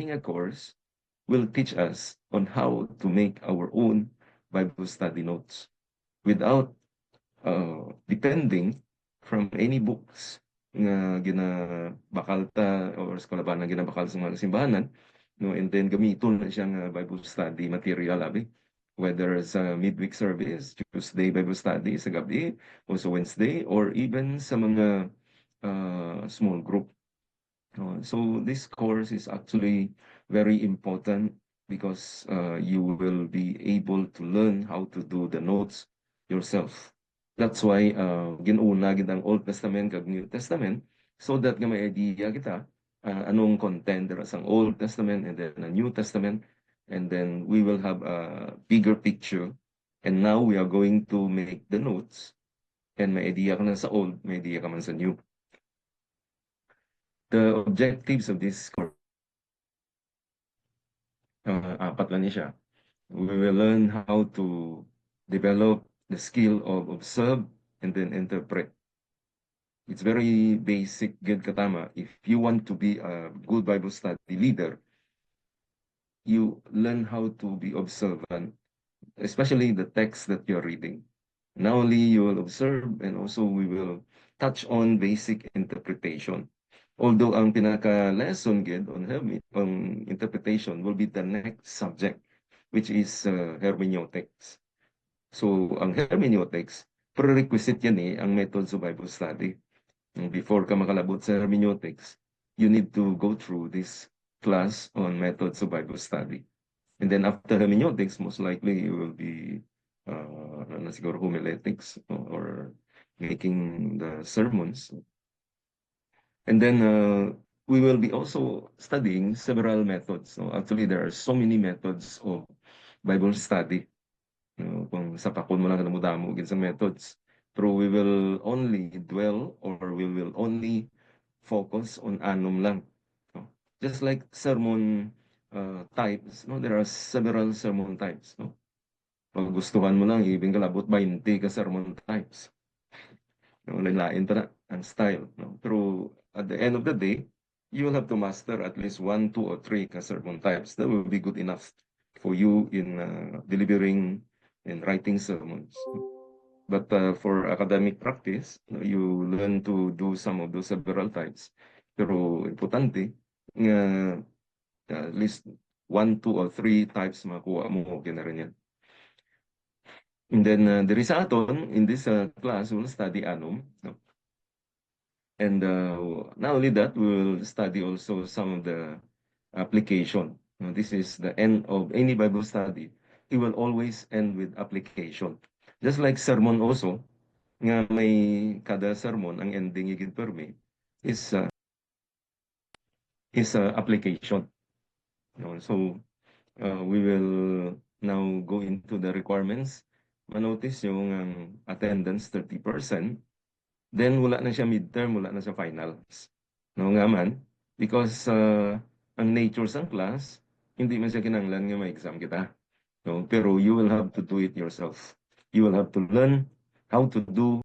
taking a course will teach us on how to make our own Bible study notes without depending from any books nga ginabakal ta or eskwelahan na ginabakal sa mga simbahanan, no, and then gamiton na siya nga Bible study material abi, whether sa midweek service, Tuesday Bible study sa gabi, o sa Wednesday, or even sa mga small group. So this course is actually very important because you will be able to learn how to do the notes yourself. That's why ginuna gid ang Old Testament kag New Testament, so that nga may idea kita anong content dira sa Old Testament and then a New Testament, and then we will have a bigger picture. And now we are going to make the notes, and may idea ka na sa Old, may idea ka man sa New. The objectives of this course, apat lang niya siya. We will learn how to develop the skill of observe and then interpret. It's very basic, good katama. If you want to be a good Bible study leader, you learn how to be observant, especially the text that you're reading. Not only you will observe, and also we will touch on basic interpretation. Although ang pinaka-lesson gid on interpretation will be the next subject, which is hermeneutics. So ang hermeneutics, prerequisite yan ang methods of Bible study. Before ka makalabot sa hermeneutics, you need to go through this class on methods of Bible study. And then after hermeneutics, most likely you will be siguro homiletics or making the sermons. And then we will be also studying several methods. Actually, there are so many methods of Bible study. Kung sa pakon mo lang na mo sa methods. Pero we will only dwell, or we will only focus on anom lang. Just like sermon types, there are several sermon types. Pag gustuhan mo lang, ibig kalabot 20 ka sermon types. Lain pa na ang style. Pero at the end of the day, you will have to master at least 1, 2, or 3 ka sermon types. That will be good enough for you in delivering and writing sermons. But for academic practice, you learn to do some of those several types. Pero importante nga at least 1, 2, or 3 types makuha mo, okay na rin yan. And then there is aton in this class, we'll study anum. And not only that, we will study also some of the application. This is the end of any Bible study. It will always end with application. Just like sermon also, nga may kada sermon, ang ending igid permi is application. So we will now go into the requirements. Manotice yung attendance 30%. Then wala na siya midterm, wala na siya finals. Nga man, because ang nature sa class, hindi man siya kinanglan nga may exam kita. Pero you will have to do it yourself. You will have to learn how to do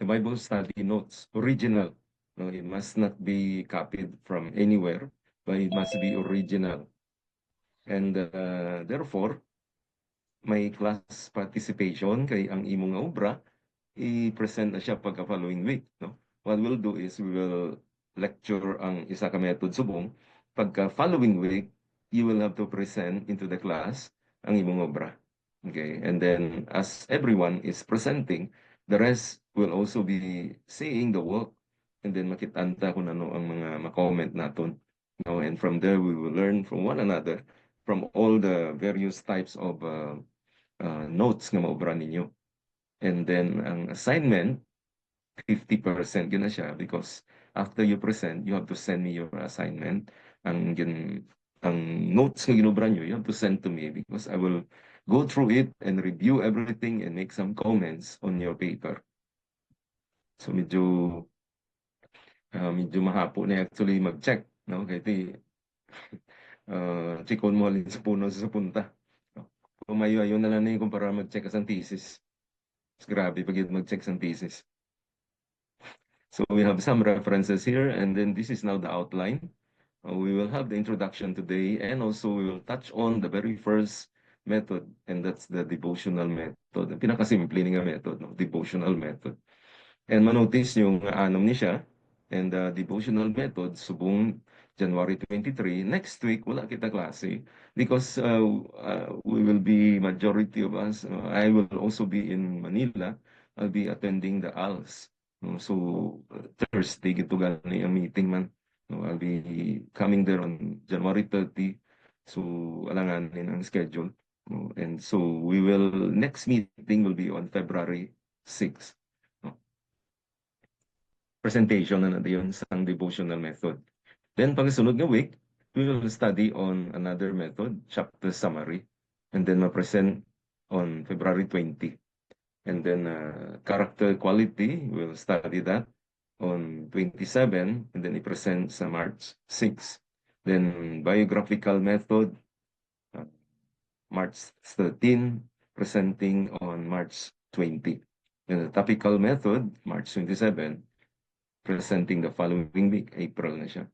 the Bible study notes, original. It must not be copied from anywhere, but it must be original. And therefore, may class participation kay ang imong nga obra, i-present na siya pagka following week. What we'll do is we will lecture ang isa ka method subong. Pagka following week, you will have to present into the class ang imong obra. Okay? And then as everyone is presenting, the rest will also be seeing the work, and then makitanta kung ano ang mga ma-comment naton. And from there, we will learn from one another, from all the various types of notes nga maobra ninyo. And then ang assignment, 50% yun na siya, because after you present, you have to send me your assignment. Ang notes nga ginobra nyo, you have to send to me because I will go through it and review everything and make some comments on your paper. So medyo mahapo na actually mag-check. Kaya chikon mo halin sa puno sa punta. Kumayo-ayo na lang na kung para mag-check ka sa thesis. Grabe pag mag-check sa thesis. So we have some references here, and then this is now the outline We will have the introduction today, and also we will touch on the very first method, and that's the devotional method. Ang pinakasimple nga method, no? Devotional method. And manotice yung anom ni siya, and the devotional method, subong January 23. Next week, wala kita klase because we will be, majority of us, I will also be in Manila. I'll be attending the ALS. No? So, Thursday, gito gani ang meeting man. No? I'll be coming there on January 30. So, alanganin ang schedule. No? And so, next meeting will be on February 6. Presentation na natin yun sa devotional method. Then pagkasunod nga week, we will study on another method, chapter summary, and then ma-present on February 20. And then character quality, we'll study that on 27, and then i-present sa March 6. Then biographical method, uh, March 13, presenting on March 20. And the topical method, March 27, presenting the following week, April na siya.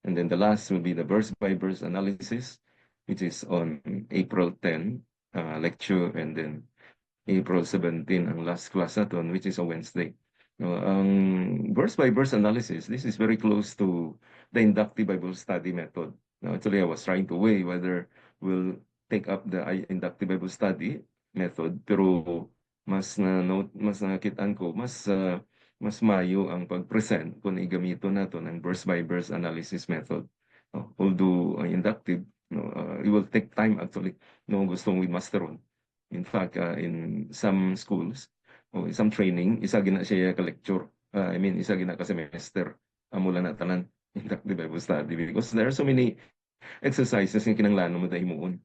And then the last will be the verse-by-verse analysis, which is on April 10, lecture, and then April 17, ang last class natin, which is a Wednesday. Ang verse-by-verse analysis, this is very close to the inductive Bible study method. Actually, I was trying to weigh whether we'll take up the inductive Bible study method, pero mas nakitaan ko, mas mayo ang pag-present kung igamito nato ng verse-by-verse analysis method. Although inductive, it will take time actually, gustong we master on. In fact, in some schools, o some training, isa gina siya ka-lecture. Isa gina ka-semester. Mula na tanan, inductive Bible study. Because there are so many exercises yung kinanglanon mo dahil moon.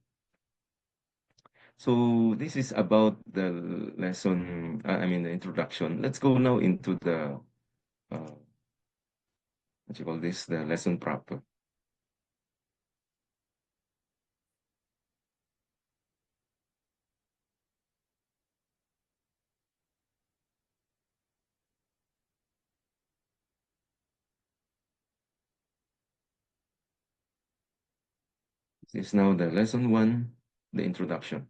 So this is about the lesson, the introduction. Let's go now into the, what you call this, the lesson proper. This is now the lesson 1, the introduction.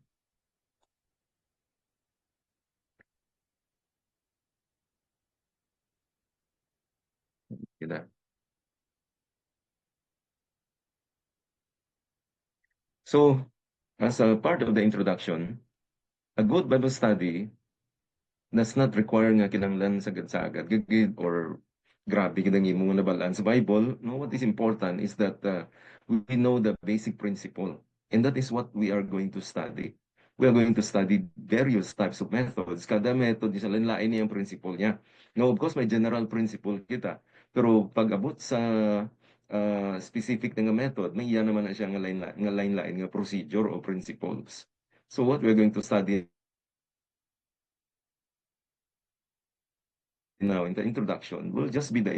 Kita. So, as a part of the introduction, a good Bible study does not require nga kinanglan sagad-sagad gigid or grabe gid ang imong nabalaan sa Bible. No, what is important is that we know the basic principle, and that is what we are going to study. We are going to study various types of methods. Kada method isa lain-lain niyang principle niya. No, of course may general principle kita, pero pag abot sa specific nga method, may iya naman na siya nga lain-lain nga procedure or principles. So what we're going to study now in the introduction will just be the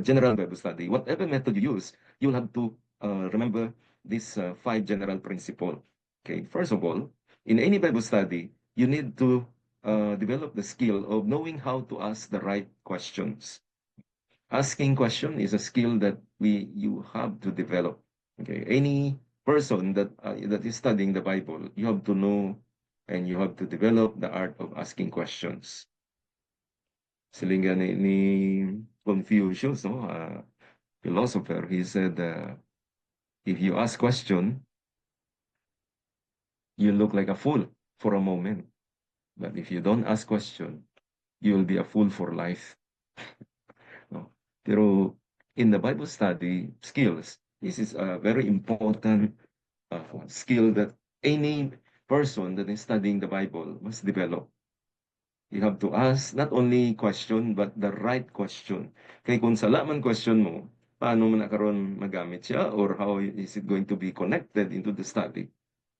general Bible study. Whatever method you use, you'll have to remember these 5 general principles. Okay, first of all, in any Bible study, you need to develop the skill of knowing how to ask the right questions. Asking question is a skill that you have to develop. Okay, any person that is studying the Bible, you have to know and you have to develop the art of asking questions. Silingan ni Confucius, no? Philosopher, he said, if you ask question, you look like a fool for a moment. But if you don't ask question, you will be a fool for life. No? Pero in the Bible study skills, this is a very important skill that any person that is studying the Bible must develop. You have to ask not only question, but the right question. Kaya kung sala man question mo, paano mo na karon magamit siya or how is it going to be connected into the study?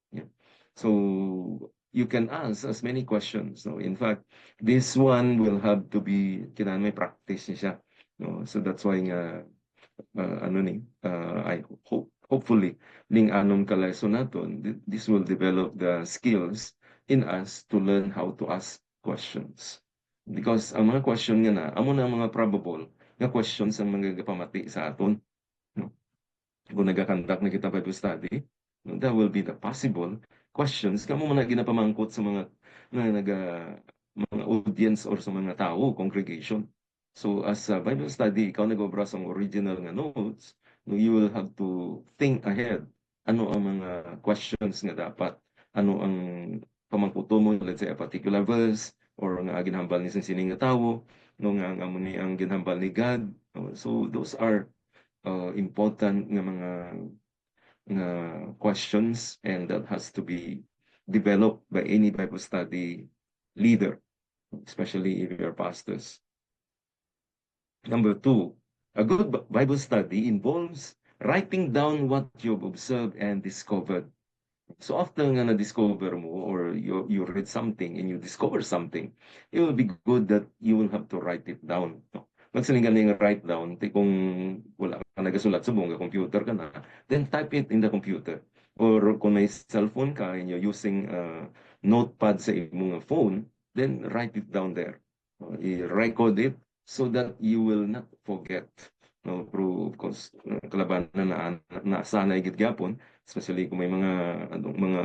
Yeah. So you can ask as many questions. No? In fact, this one will have to be, kailangan may practice niya siya. No? So that's why nga, I hopefully, ning anong ka-lesson naton, this will develop the skills in us to learn how to ask questions. Because ang mga question nga na, amo na mga probable nga questions ang mga pamati sa aton. No? kung nagakandak na kita Bible study, no, that will be the possible questions kamo man na ginapamangkot sa mga mga audience or sa mga tao, congregation. So as a Bible study, ikaw nagobra sa original nga notes, no, you will have to think ahead. Ano ang mga questions nga dapat? Ano ang pamangkuto mo, let's say a particular verse, or nga ginhambal ni sining nga tawo, no, nga mo ni ang ginhambal ni God. So those are important nga mga questions, and that has to be developed by any Bible study leader, especially if you're pastors. Number two, a good Bible study involves writing down what you've observed and discovered. So after nga na-discover mo or you read something and you discover something, it will be good that you will have to write it down. No? Magsalingan na yung write down, kung wala ka nagasulat sa buong computer ka na, then type it in the computer. Or kung may cellphone ka and you're using notepad sa imong phone, then write it down there. I-record it so that you will not forget. No, pero of course, kalaban na nasanay gid gyapon, especially kung may mga mga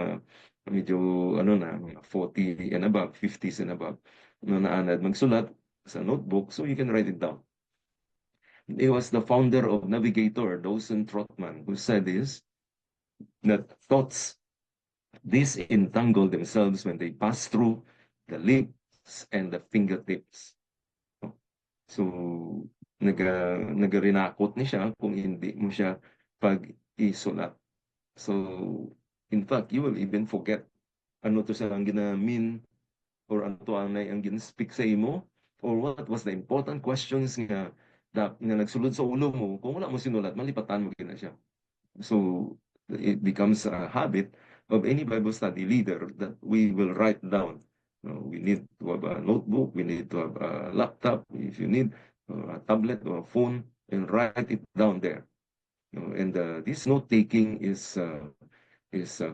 medyo mga 40 and above, 50s and above, na naanad magsulat sa notebook, so you can write it down. He was the founder of Navigator, Dawson Trotman, who said this, that thoughts disentangle themselves when they pass through the lips and the fingertips. So, nagarinakot ni siya kung hindi mo siya pag-isulat. So, in fact, you will even forget ano to sa ang ginamin or ano to ang gin-speak sa imo or what was the important questions nga nagsulod sa ulo mo. Kung wala mo sinulat, malipatan mo gina siya. So, it becomes a habit of any Bible study leader that we will write down. We need to have a notebook, we need to have a laptop, if you need a tablet or a phone, and write it down there. And this note-taking is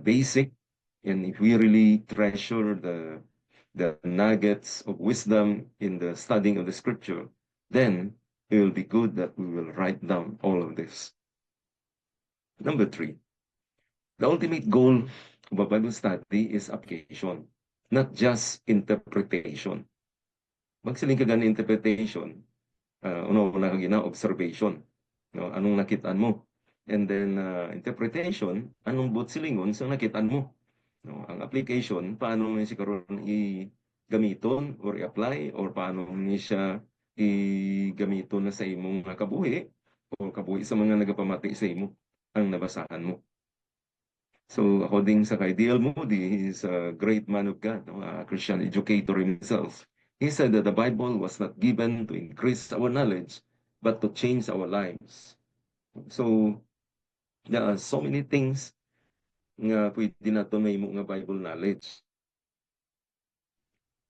basic, and if we really treasure the nuggets of wisdom in the studying of the scripture, then it will be good that we will write down all of this. Number three, the ultimate goal of a Bible study is application, not just interpretation. Magsiling ka gani interpretation, una ka gina observation, no? Anong nakitaan mo? And then interpretation, anong buot silingon sa nakitaan mo? No? Ang application, paano mo siya karon i-gamiton or i-apply or paano mo siya i-gamiton na sa imong kabuhi o kabuhi sa mga nagapamati sa imo ang nabasahan mo. So according sa kay D.L. Moody, he's a great man of God, no? A Christian educator himself. He said that the Bible was not given to increase our knowledge, but to change our lives. So there are so many things nga pwede nato mahimo nga Bible knowledge.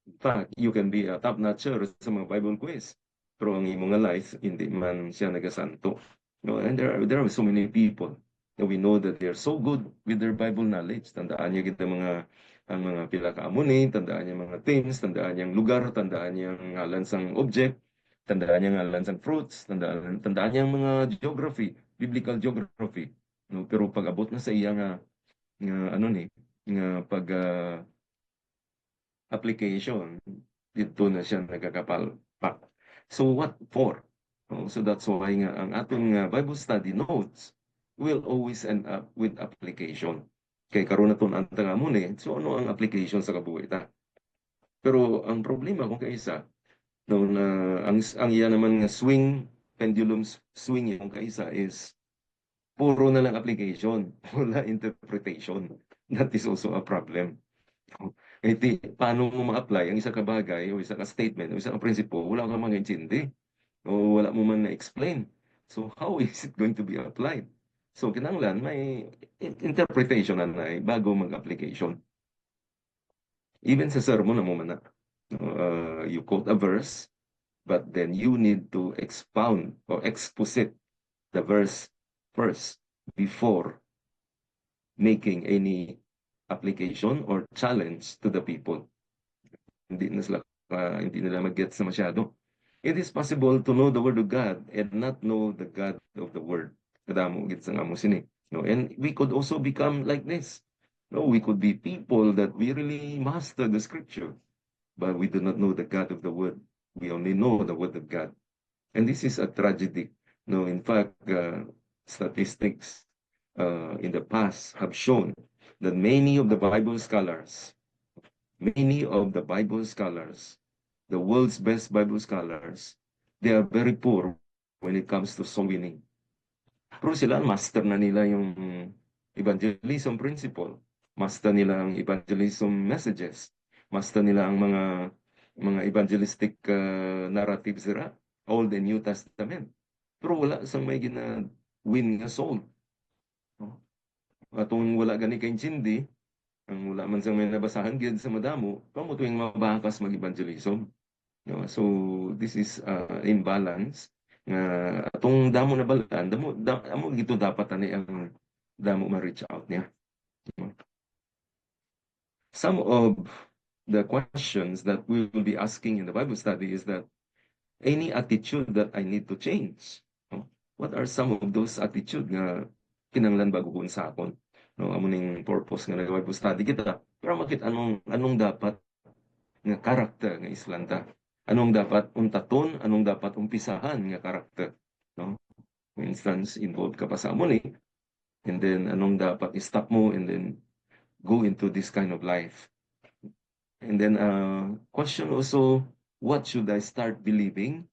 In fact, you can be a top-notcher sa mga Bible quiz, pero ang imong life hindi man siya nagasanto. No, and there are so many people that we know that they are so good with their Bible knowledge. Tandaan niya kita ang mga pila ka amuni, tandaan niya mga things, tandaan niya ang lugar, tandaan niya ang ngalan sang object, tandaan niya ang ngalan sang fruits, tandaan niya ang mga geography, biblical geography. No, pero pag abot na sa iya nga ano ni nga pag application, dito na siya nagkakapalpak. So what for? So that's why nga ang atong Bible study notes will always end up with application. Kay karon na ang tanga mo ni, so ano ang application sa kabuhi ta? Pero ang problema kung kaisa, no, na ang iya naman nga pendulum swing yung kaisa is puro na lang application, wala interpretation. That is also a problem. Eh di, paano mo ma-apply ang isa ka bagay o isa ka statement o isa ka prinsipo, wala kang mga intindi o wala mo man na-explain. So how is it going to be applied? So kinahanglan may interpretation na bago mag-application. Even sa sermon na mo man na, you quote a verse, but then you need to expound or exposit the verse first before making any application or challenge to the people. Hindi nila mag-gets na masyado. It is possible to know the Word of God and not know the God of the Word. kadamo gid sa amo sini. No, and we could also become like this. No, we could be people that we really master the scripture, but we do not know the God of the word. We only know the word of God. And this is a tragedy. No, in fact, statistics in the past have shown that many of the Bible scholars, the world's best Bible scholars, they are very poor when it comes to soul winning. Pero sila, master na nila yung evangelism principle. Master nila ang evangelism messages. Master nila ang mga evangelistic narratives nila. Old and New Testament. Pero wala sang may gina-win nga soul. No? Atong wala gani kay Chindi, ang wala man sang may nabasahan gid sa madamo, kamo tuwing mabakas mag-evangelism. No? So this is imbalance nga atong damo na balaan, amo gito dapat ani ang damo ma-reach out niya. No? Some of the questions that we will be asking in the Bible study is that any attitude that I need to change. No? What are some of those attitude nga kinanglan baguhon sa akon? No, amo ning purpose nga nag-Bible study kita para makita anong dapat nga karakter nga islanda. Anong dapat untaton, anong dapat umpisahan nga karakter. No? For instance, involved ka pa sa amo ni, and then anong dapat i-stop mo and then go into this kind of life. And then question also, what should I start believing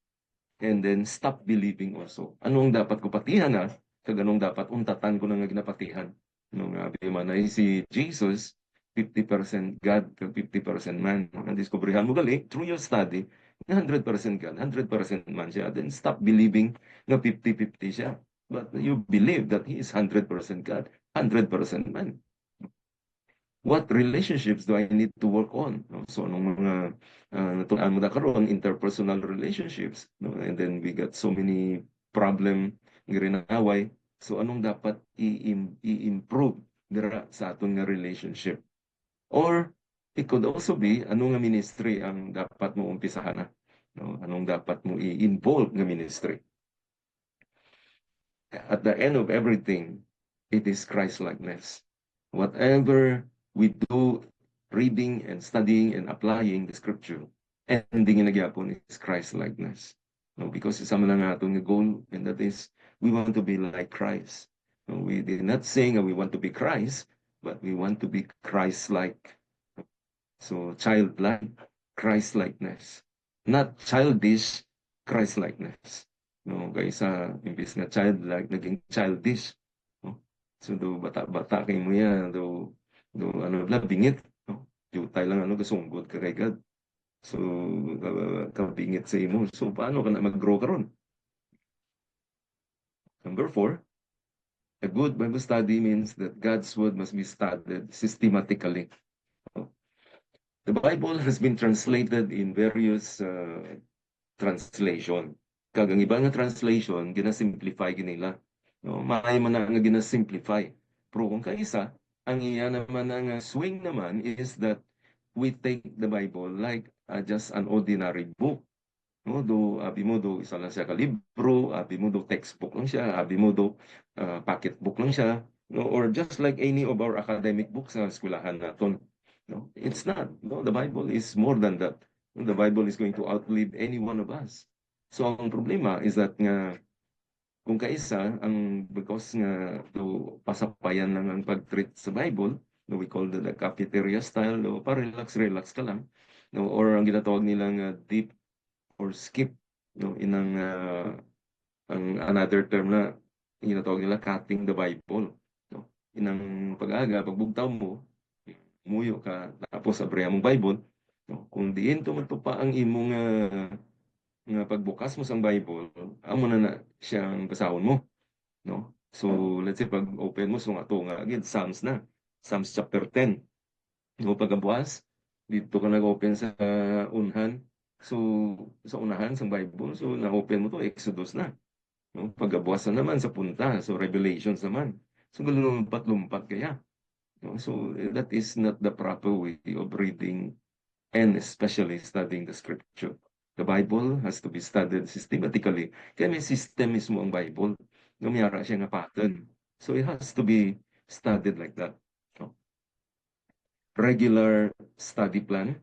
and then stop believing also? Anong dapat ko patihan na, kag anong dapat untatan ko na nga ginapatihan. No, nga man ay si Jesus, 50% God, kag 50% man. Ang diskubrihan mo gali, through your study, 100% God, 100% man siya. Then stop believing na 50-50 siya. But you believe that He is 100% God, 100% man. What relationships do I need to work on? No? So, anong mga natulaan mo na karon, interpersonal relationships. No? And then we got so many problem nga rinaway. So, anong dapat i-improve dira sa aton nga relationship? Or, it could also be, anong nga ministry ang dapat mo umpisahan na? No? Anong dapat mo i-involve nga ministry? At the end of everything, it is Christ-likeness. Whatever we do, reading and studying and applying the scripture, ending in gyapon is Christ-likeness. No, because isa man lang atong goal, and that is we want to be like Christ. No, we did not saying we want to be Christ, but we want to be Christ-like. So childlike, Christ-likeness. Not childish, Christ-likeness. No, kaysa imbis na childlike, naging childish. No? So do bata-bata kay mo yan, do ano lang bingit, no? Jutay lang ano gasunggot ka kay God. So kabingit sa imo. So paano ka na mag-grow karon? Number 4, a good Bible study means that God's word must be studied systematically. The Bible has been translated in various translation. Kag ang iba nga translation, gina-simplify ginila. No, maay man na nga gina-simplify. Pero kung kaisa, ang iya naman ang swing naman is that we take the Bible like just an ordinary book. No, do abi mo do isa lang siya ka libro, abi mo do textbook lang siya, abi mo do pocketbook lang siya, no, or just like any of our academic books sa eskwelahan naton. No, it's not. No, the Bible is more than that. The Bible is going to outlive any one of us. So ang problema is that nga kung kaisa ang because nga do pasapayan lang ang pag-treat sa Bible, no, we call the cafeteria style, no, para relax ka lang, no, or ang ginatawag nilang deep or skip, no, inang ang another term na ginatawag nila cutting the Bible, no, inang pag-aga pagbugtaw mo muyo ka tapos abriha mong Bible, no, kung diin tumato pa ang imong nga pagbukas mo sang Bible, amo na siyang basahon mo, no. So let's say pag open mo so nga to nga again Psalms na, Psalms chapter 10, no, pagkabukas dito ka nag-open sa unhan. So, sa unahan sa Bible, so na-open mo to, Exodus na. No? Pagkabuwasan naman sa punta, so Revelations naman. So, lumpat-lumpat kaya. No? So, that is not the proper way of reading and especially studying the scripture. The Bible has to be studied systematically. Kaya may system mismo ang Bible. Lumiyara siya nga pattern. So it has to be studied like that. No? Regular study plan.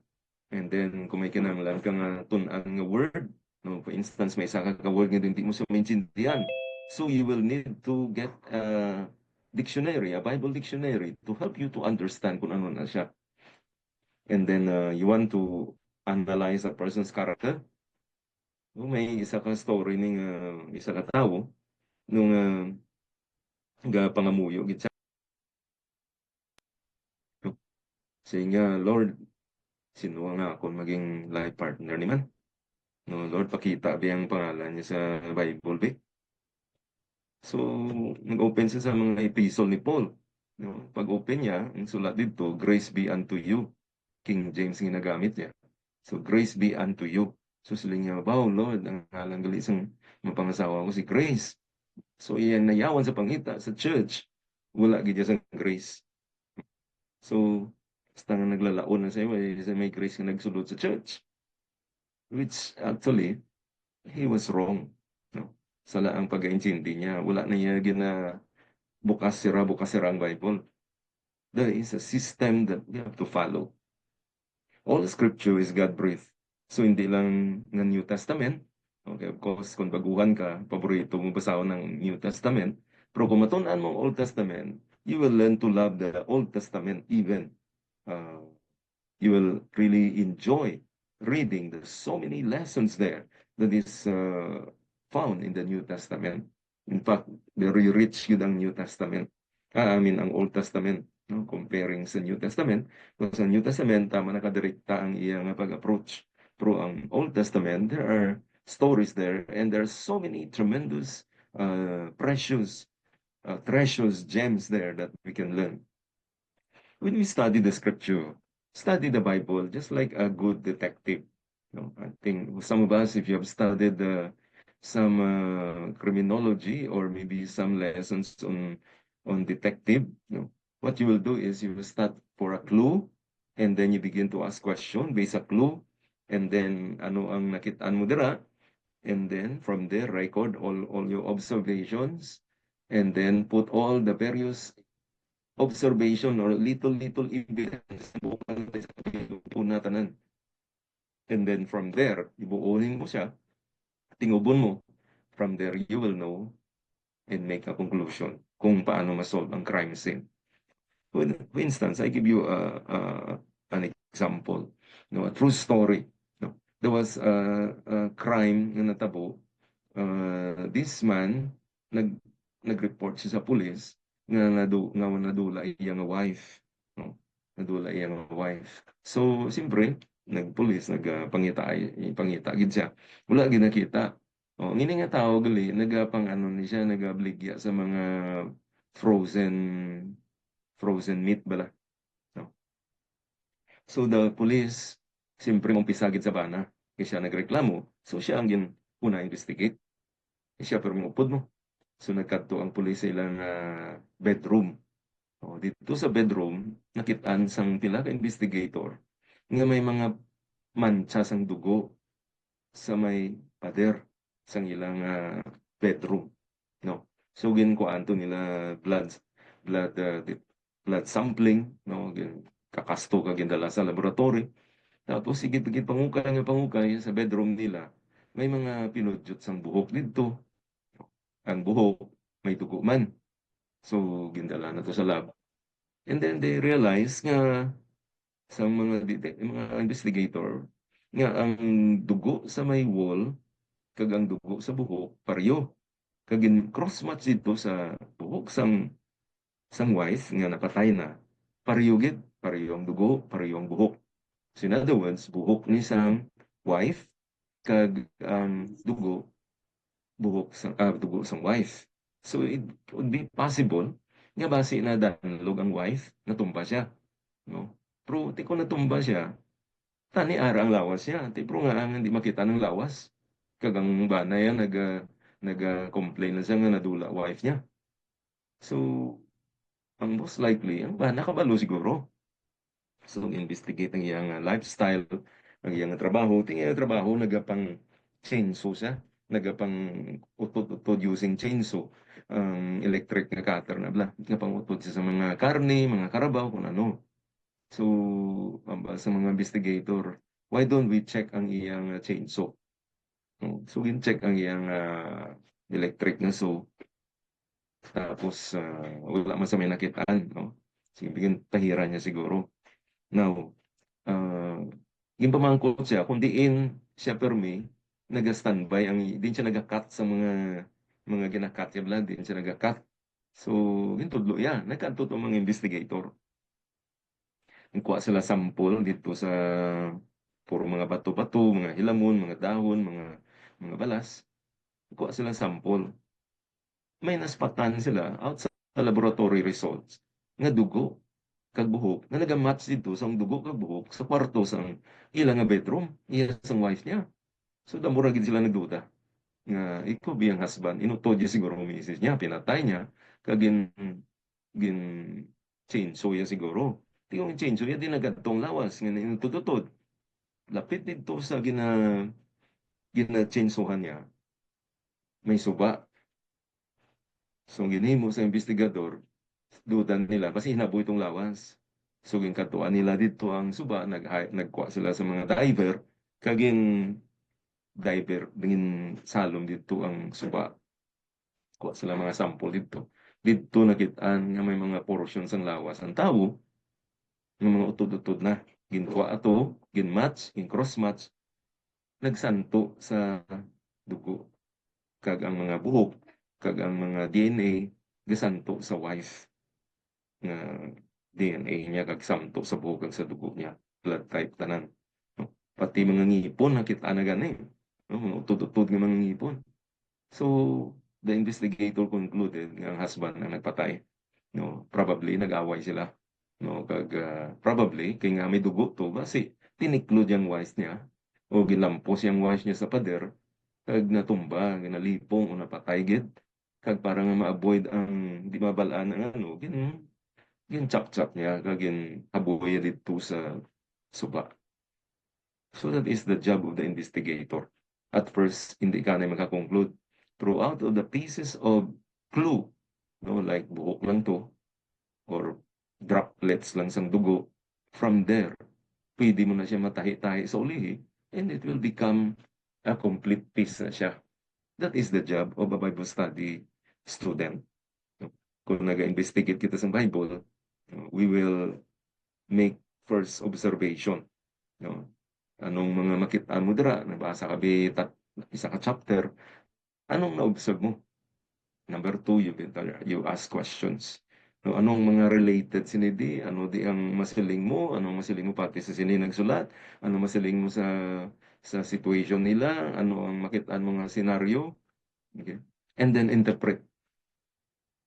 And then, kung may kinahanglan ka nga tun-an nga word, no, for instance, may isa ka word nga hindi mo siya maintindihan. So you will need to get a dictionary, a Bible dictionary, to help you to understand kung ano na siya. And then, you want to analyze a person's character. No, may isa ka story ning isa ka tao nung ga pangamuyo gid siya. Say nga, Lord, sino nga ako maging life partner ni man? No, Lord, pakita biyang pangalan niya sa Bible, be. So, nag-open siya sa mga epistle ni Paul. No? Pag-open niya, ang sulat dito, grace be unto you. King James ginagamit niya. So, grace be unto you. So, sila niya, wow, Lord, ang halang gali isang mapangasawa ko si Grace. So, iyan nayawan sa pangita, sa church. Wala gid sa grace. So, basta nga naglalaon na sa iyo, may grace nga nagsulod sa church. Which, actually, he was wrong. No? Sala ang pag-aintindi niya. Wala na niya bukas sira ang Bible. There is a system that we have to follow. All scripture is God-breathed. So, hindi lang ng New Testament. Okay, of course, kung baguhan ka, paborito mo basahon ng New Testament. Pero kung matunan mo ang Old Testament, you will learn to love the Old Testament even. Uh, you will really enjoy reading. There's so many lessons there that is found in the New Testament. In fact, very rich yun ang New Testament. Ang Old Testament, no? Comparing sa New Testament. Kung sa New Testament, tama nakadirekta ang iyang pag-approach. Pero ang Old Testament, there are stories there, and there are so many tremendous, precious, treasures, gems there that we can learn. When we study the scripture, study the Bible just like a good detective. No, I think some of us, if you have studied some criminology or maybe some lessons on detective, what you will do is you will start for a clue, and then you begin to ask question based a clue, and then ano ang nakitaan mo dira, and then from there record all your observations, and then put all the various observation or little evidence bukan sa puna tanan. And then from there, ibuunin mo siya, tingubon mo. From there, you will know and make a conclusion kung paano ma-solve ang crime scene. For instance, I give you an example, a true story. There was a crime na natabo. This man, nag-report siya sa police nga nadula iyang wife. No? Nadula iyang wife. So, siyempre, nagpulis, pangita gid siya. Wala gid nakita. Ngini nga tao gali, nagapang ano ni siya, nagabligya sa mga frozen frozen meat bala. No? So the police, siyempre umpisa gid sa bana. Kaya siya nagreklamo. So siya ang una investigate. Siya pero mupod mo. So nagkadto ang pulis sa ilang bedroom. Dito sa bedroom, nakitaan sang pila ka investigator nga may mga mancha sang dugo sa may pader sang ilang bedroom. No? So ginkuanto nila blood uh, blood sampling, no? Kakasto ka gindala sa laboratory. Tapos sigit-git pangukay sa bedroom nila. May mga pinudyot sang buhok dito. Ang buhok may dugo man. So gindala na to sa lab. And then they realize nga sa mga investigator nga ang dugo sa may wall kag ang dugo sa buhok pareho. Kag cross match dito sa buhok sang wife nga napatay na. Pareho gid, pareho ang dugo, pareho ang buhok. So in other words, buhok ni sang wife kag dugo sang wife. So it would be possible nga basi na danlog ang wife, natumba siya, no? Pero ti ko natumba siya, tani ara ang lawas niya. Ti pero nga ang hindi makita ng lawas. Kagang bana yan nag-complain na siya nga nadula wife niya. So ang most likely, ang bana kabalo siguro. So investigate ang iyang lifestyle, ang iyang trabaho, tingin ang trabaho nagapang change so siya. nagapang utod-utod using chainsaw, ang electric nga cutter na bla, nagapang utod siya sa mga karne, mga karabaw, kung ano. So, sa mga investigator, why don't we check ang iyang chainsaw? No? So, check ang iyang electric nga saw, tapos wala man sa may nakitaan, no? Sige, bigyan tahiran niya siguro. Now, uh, yung pamangkot siya, kung diin siya permi, naga-standby, din siya nag-cut sa mga gina-cut niya bla, din siya nag-cut. So, yung tudlo yan, nagkanto ang mga investigator. Kuha sila sample dito sa puro mga bato-bato, mga hilamon, mga dahon, mga balas. Kuha sila sample. May naspatan sila outside sa laboratory results nga dugo kag buhok nga nagamatch dito sa dugo kag buhok sa kwarto sa ilang nga bedroom iya sang wife niya. So damura gid sila nagduda nga ikaw biyang husband inutod niya siguro ang misis niya pinatay niya kag gin chainsaw ya siguro. Tingong chainsaw ya din nagadtong lawas nga inutod-utod. Lapit dito sa gina chainsawan niya may suba. So ginhimo sa investigador dudan nila kasi hinaboy itong lawas. So ginkatuan nila dito ang suba, nagkuha sila sa mga diver, kaging diver dingin salom dito ang suba. Kuha sila mga sample dito. Dito nakitaan nga may mga portions ang lawas. Ang tao, ng mga utod-utod na. Ginkuha ato, ginmatch, gin-cross-match, nagsanto sa dugo. Kag ang mga buhok, kag ang mga DNA, gasanto sa wife nga DNA niya kag samto sa buhok kag sa dugo niya, blood type tanan, no? Pati mga ngipon nakita na gani, no? Mga utod-utod nga mga ngipon. So the investigator concluded nga ang husband ang nagpatay, no? Probably nag-away sila, no? Kag probably kay nga may dugo to basi tiniklod yang wife niya o gilampos yang wife niya sa pader kag natumba, ginalipong o napatay gid kag para nga ma-avoid ang di mabalaan ang ano gin chop-chop niya kagin habuya dito sa suba. So that is the job of the investigator. At first, hindi ka na makakonclude. Throughout of the pieces of clue, no, like buhok lang to, or droplets lang sa dugo, from there, pwede mo na siya matahi-tahi sa ulihi, and it will become a complete piece na siya. That is the job of a Bible study student. No? Kung nag-investigate kita sa Bible, we will make first observation, no? Anong mga makita mo dira, nabasa ka isa ka chapter, anong na-observe mo? Number two, you ask questions. No, anong mga related sinidi? Ano di ang masiling mo? Anong masiling mo pati sa sini nagsulat? Ano masiling mo sa situation nila? Ano ang makitaan mo nga senaryo? Okay. And then interpret.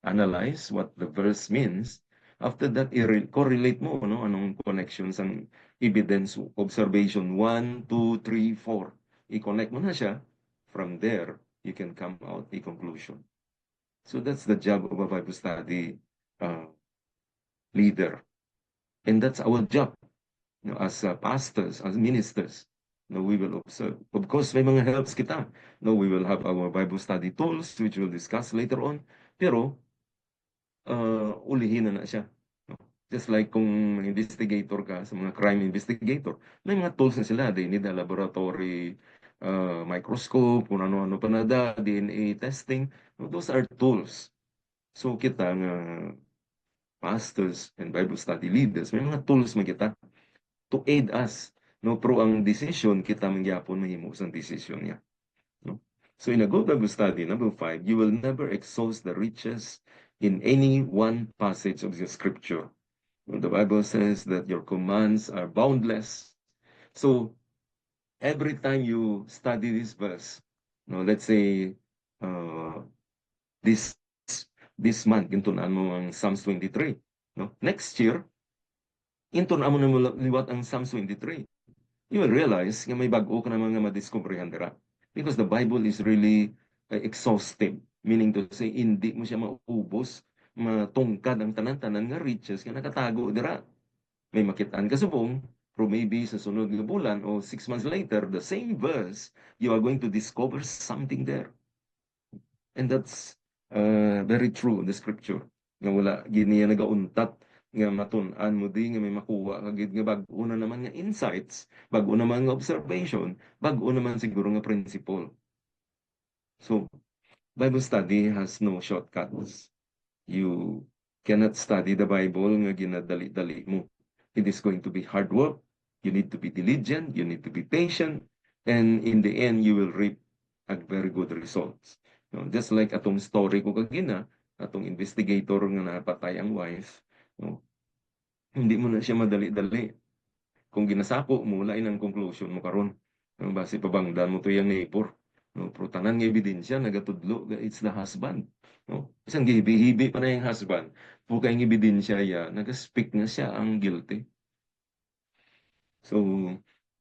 Analyze what the verse means. After that, correlate mo, no? Anong connections ang evidence, observation 1, 2, 3, 4. I-connect mo na siya. From there, you can come out a conclusion. So that's the job of a Bible study uh, leader. And that's our job, you know, as pastors, as ministers. No, we will observe. Of course, may mga helps kita. No, we will have our Bible study tools, which we'll discuss later on. Pero, ulihin na siya. No? Just like kung investigator ka sa mga crime investigator, may mga tools na sila. They need a laboratory microscope, kung ano-ano pa na DNA testing. No, those are tools. So kita nga pastors and Bible study leaders, may mga tools man kita to aid us. No, pero ang decision kita mangyapon mahimo sang decision niya. No? So in a good Bible study, number 5, you will never exhaust the riches in any one passage of the scripture. When the Bible says that your commands are boundless. So every time you study this verse, no, let's say this this month, ginto na mo ang Psalms 23. No? Next year, ginto na mo liwat ang Psalms 23. You will realize nga may bago ka na mga madiscoveryhan dira. Because the Bible is really exhaustive. Meaning to say, hindi mo siya maubos, matungkad ang tanan-tanan nga riches nga nakatago dira. May makitaan ka subong, Pero maybe sa sunod nga bulan o 6 months later, the same verse, you are going to discover something there. And that's very true in the scripture. Nga wala gini nagauntat nga matun-an mo di nga may makuha kagid nga bag-o na naman nga insights, bag-o naman nga observation, bag-o naman siguro nga principle. So, Bible study has no shortcuts. You cannot study the Bible nga ginadali-dali mo. It is going to be hard work. You need to be diligent. You need to be patient. And in the end, you will reap a very good results. No, just like atong story ko kagina, atong investigator nga napatay ang wife, no, hindi mo na siya madali-dali. Kung ginasako mo, lain ang conclusion mo karon. No, base pabangdan mo to yung neighbor. No, pero tanan nga ebidensya nagatudlo nga it's the husband. No, isang gihibi-hibi pa na yung husband. Kung kayong ebidensya ya, nag-speak na siya ang guilty. So,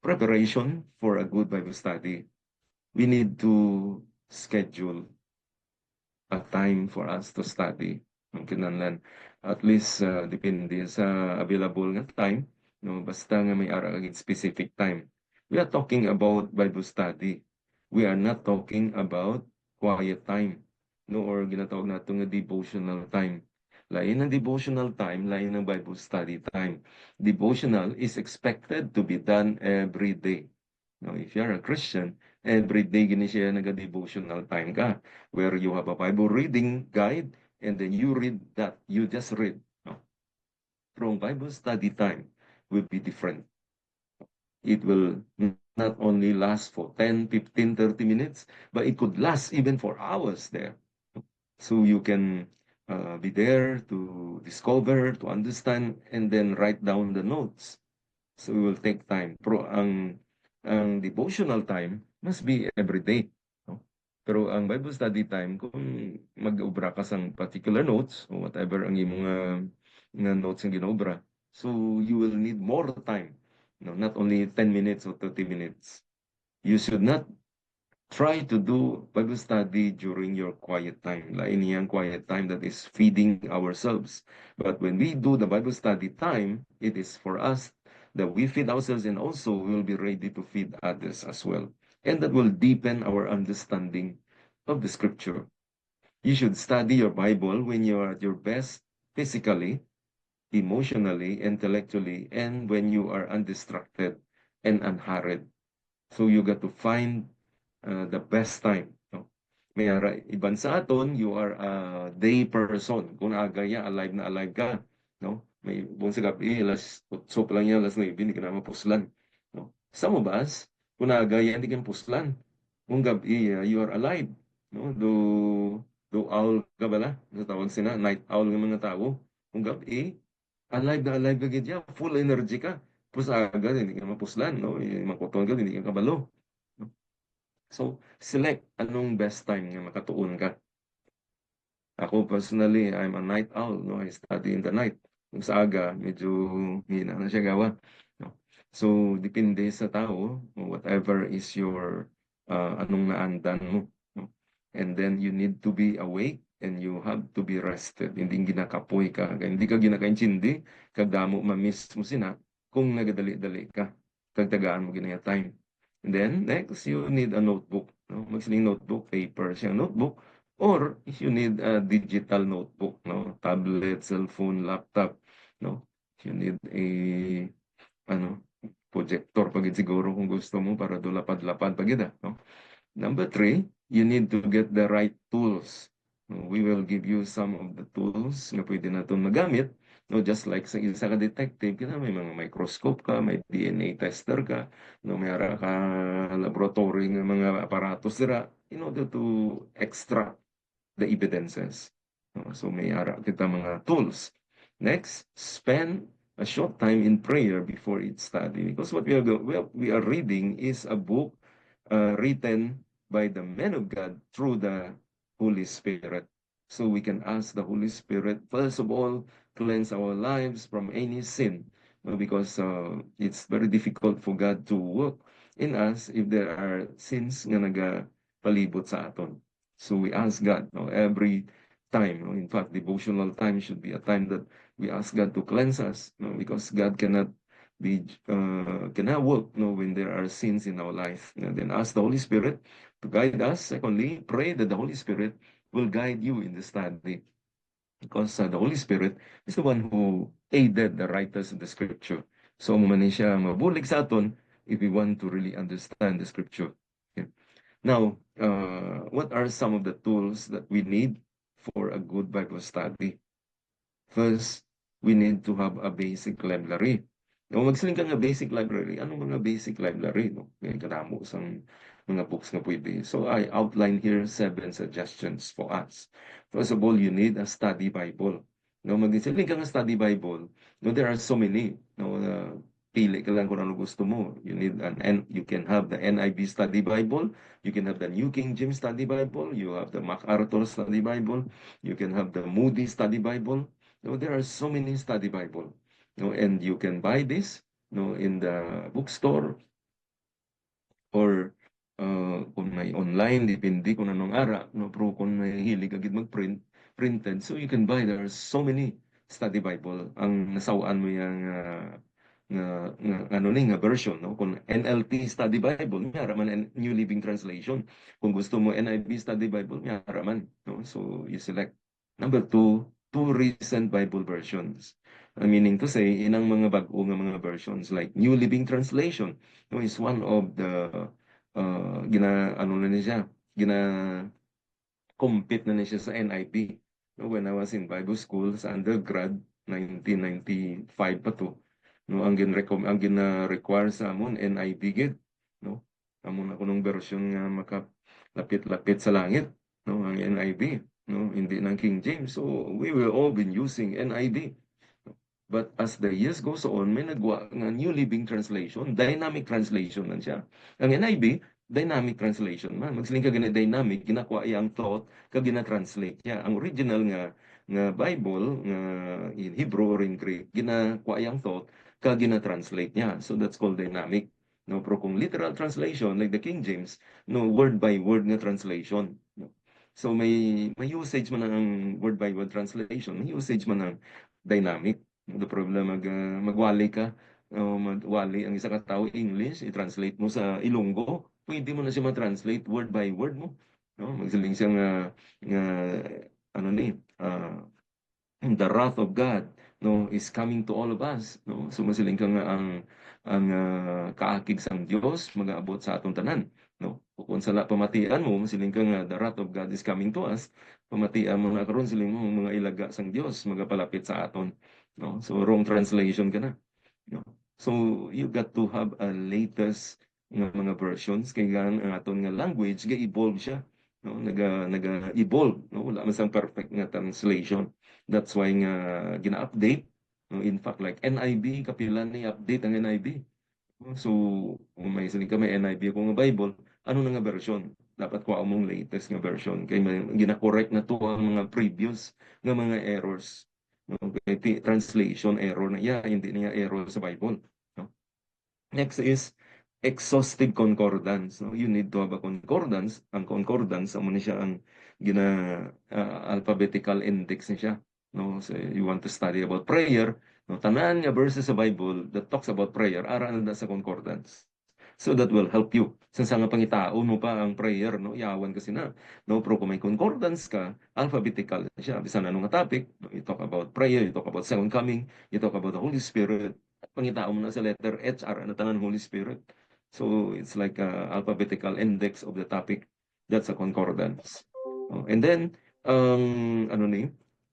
preparation for a good Bible study. We need to schedule a time for us to study. Ang kinahanglan, at least depende sa available nga time, no, basta nga may ara kag specific time. We are talking about Bible study. We are not talking about quiet time, no, or ginatawag nato nga devotional time. Lain ang devotional time, lain ang Bible study time. Devotional is expected to be done every day. Now, if you are a Christian, every day gini siya naga-devotional time ka, where you have a Bible reading guide, and then you read that. You just read. No? From Bible study time will be different. It will not only last for 10, 15, 30 minutes, but it could last even for hours there. So you can be there to discover, to understand, and then write down the notes. So it will take time. Pero ang devotional time must be every day. No? Pero ang Bible study time, kung mag-obra ka sang particular notes o whatever ang imong nga notes ang ginobra, so you will need more time. No, not only 10 minutes or 30 minutes. You should not try to do Bible study during your quiet time. Lain niyang quiet time that is feeding ourselves. But when we do the Bible study time, it is for us that we feed ourselves and also we will be ready to feed others as well. And that will deepen our understanding of the scripture. You should study your Bible when you are at your best physically, emotionally, intellectually, and when you are undistracted and unhurried. So you got to find the best time. No? May iban sa aton, you are a day person. Kung agaya, alive ka. No? May buong sa gabi, alas 8 pa lang yan, alas 9, hindi ka na mapuslan. No? Some of us, kung agaya, hindi ka puslan. Kung gabi, you are alive. No? Do owl ka bala? Sa tawag sila, night owl ng mga tao. Kung gabi, alive na alive ka gidya, full energy ka. Pus agad, hindi ka mapuslan. No? Makuton ka, hindi ka kabalo. So, select anong best time nga makatuon ka. Ako personally, I'm a night owl, no? I study in the night. Kung sa aga, medyo hina na siya gawa. No? So, depende sa tao, whatever is your, anong naandan mo. No? And then you need to be awake and you have to be rested. Hindi ginakapoy ka. Hindi ka ginakaintindi, kagdamo ma-miss mo sina, kung nagadali-dali ka. Kagtagaan mo ginaya time. And then, next, you need a notebook. No? Magsiling notebook, paper siyang notebook. Or if you need a digital notebook, no? Tablet, cellphone, laptop, no? If you need a ano, projector pagid siguro kung gusto mo para do lapad-lapad pagid, no? Number 3, you need to get the right tools. No? We will give you some of the tools na pwede natin magamit. No, just like sa isa ka detective, kaya may mga microscope ka, may DNA tester ka, no, may ara ka laboratory ng mga aparatos dira in order to extract the evidences. No? So may ara kita mga tools. Next, spend a short time in prayer before each study, because what we are reading is a book written by the men of God through the Holy Spirit. So we can ask the Holy Spirit, first of all, cleanse our lives from any sin, because it's very difficult for God to work in us if there are sins nga nagapalibot sa aton. So we ask God, every time. In fact, devotional time should be a time that we ask God to cleanse us, because God cannot we cannot work, when there are sins in our life. And then ask the Holy Spirit to guide us. Secondly, pray that the Holy Spirit will guide you in the study, because the Holy Spirit is the one who aided the writers of the Scripture. So mo man siya mabulig sa aton if we want to really understand the Scripture. Okay. Now, what are some of the tools that we need for a good Bible study? First, we need to have a basic library. No, magsiling ka nga basic library. Anong mga basic library? No? May kadamo sang mga books nga pwede. So I outline here 7 suggestions for us. First of all, you need a study Bible. No, magsiling ka nga study Bible. No, there are so many. No, pili ka lang kung ano gusto mo. You need you can have the NIV Study Bible. You can have the New King James Study Bible. You have the MacArthur Study Bible. You can have the Moody Study Bible. No, there are so many study Bible. No, and you can buy this, no, in the bookstore, or kung may online, depende kung anong ara, no, pero kung may hilig agad mag-print, printed, so you can buy. There are so many study Bible. Ang nasawaan mo yung ano ni nga version, no? Kung NLT Study Bible, may man New Living Translation. Kung gusto mo NIV Study Bible, may man, no? So you select. Number two, two recent Bible versions. Meaning to say, inang mga bago nga mga versions like New Living Translation, no, is one of the ano na niya, compete na niya sa NIV. No, when I was in Bible school sa undergrad, 1995 pa to. No, ang gina-require sa amon NIV gid, no. Amon ako nung version nga makalapit-lapit sa langit, no, ang NIV, no, hindi ng King James. So we will all been using NIV. But as the years goes on, may nagwa nga New Living Translation, dynamic translation man siya. Ang NIV, dynamic translation man. Magsiling ka gina dynamic, ginakuha iyang thought, ka gina-translate niya. Ang original nga Bible, nga in Hebrew or in Greek, ginakuha iyang thought, ka gina-translate niya. So that's called dynamic. No, pero kung literal translation, like the King James, no, word by word nga translation. No? So may usage man ang word by word translation, may usage man ang dynamic. The problem magwali ka, magwali ang isa ka tao English, i-translate mo sa Ilonggo, pwede mo na siya ma-translate word by word mo. No? Magsiling siya nga ano ni, the wrath of God, no, is coming to all of us. No? So masiling ka nga ang kaakig sang Dios magaabot sa atong tanan. No? Kung sa pamatian mo, masiling ka nga the wrath of God is coming to us. Pamatian mo na karon siling mo mga ilaga sang Dios magapalapit sa aton. No? So wrong translation ka na. No? So you got to have a latest nga mga versions kay ang aton nga language ga-evolve siya. No? Naga-evolve, no? Wala man sang perfect nga translation. That's why nga gina-update. No? In fact, like NIV, kapilan ni update ang NIV. So, kung may siling ka may NIV kung nga Bible, ano na nga version? Dapat ko mong latest nga version. Kaya gina-correct na to ang mga previous nga mga errors. No? Kaya translation error na iya, hindi niya error sa Bible. No? Next is exhaustive concordance. No? You need to have a concordance. Ang concordance, amo ni siya ang alphabetical index ni siya. No? So you want to study about prayer, no? Tanan nga verses sa Bible that talks about prayer, ara na sa concordance. So that will help you. Sa nga pangitaon mo pa ang prayer, no? Yawan kasi na. No? Pero kung may concordance ka, alphabetical siya. Bisan anong nga topic, no? You talk about prayer, you talk about second coming, you talk about the Holy Spirit, pangitaon mo na sa letter H, ara na tanan Holy Spirit. So it's like a alphabetical index of the topic. That's a concordance. And then, ano ni,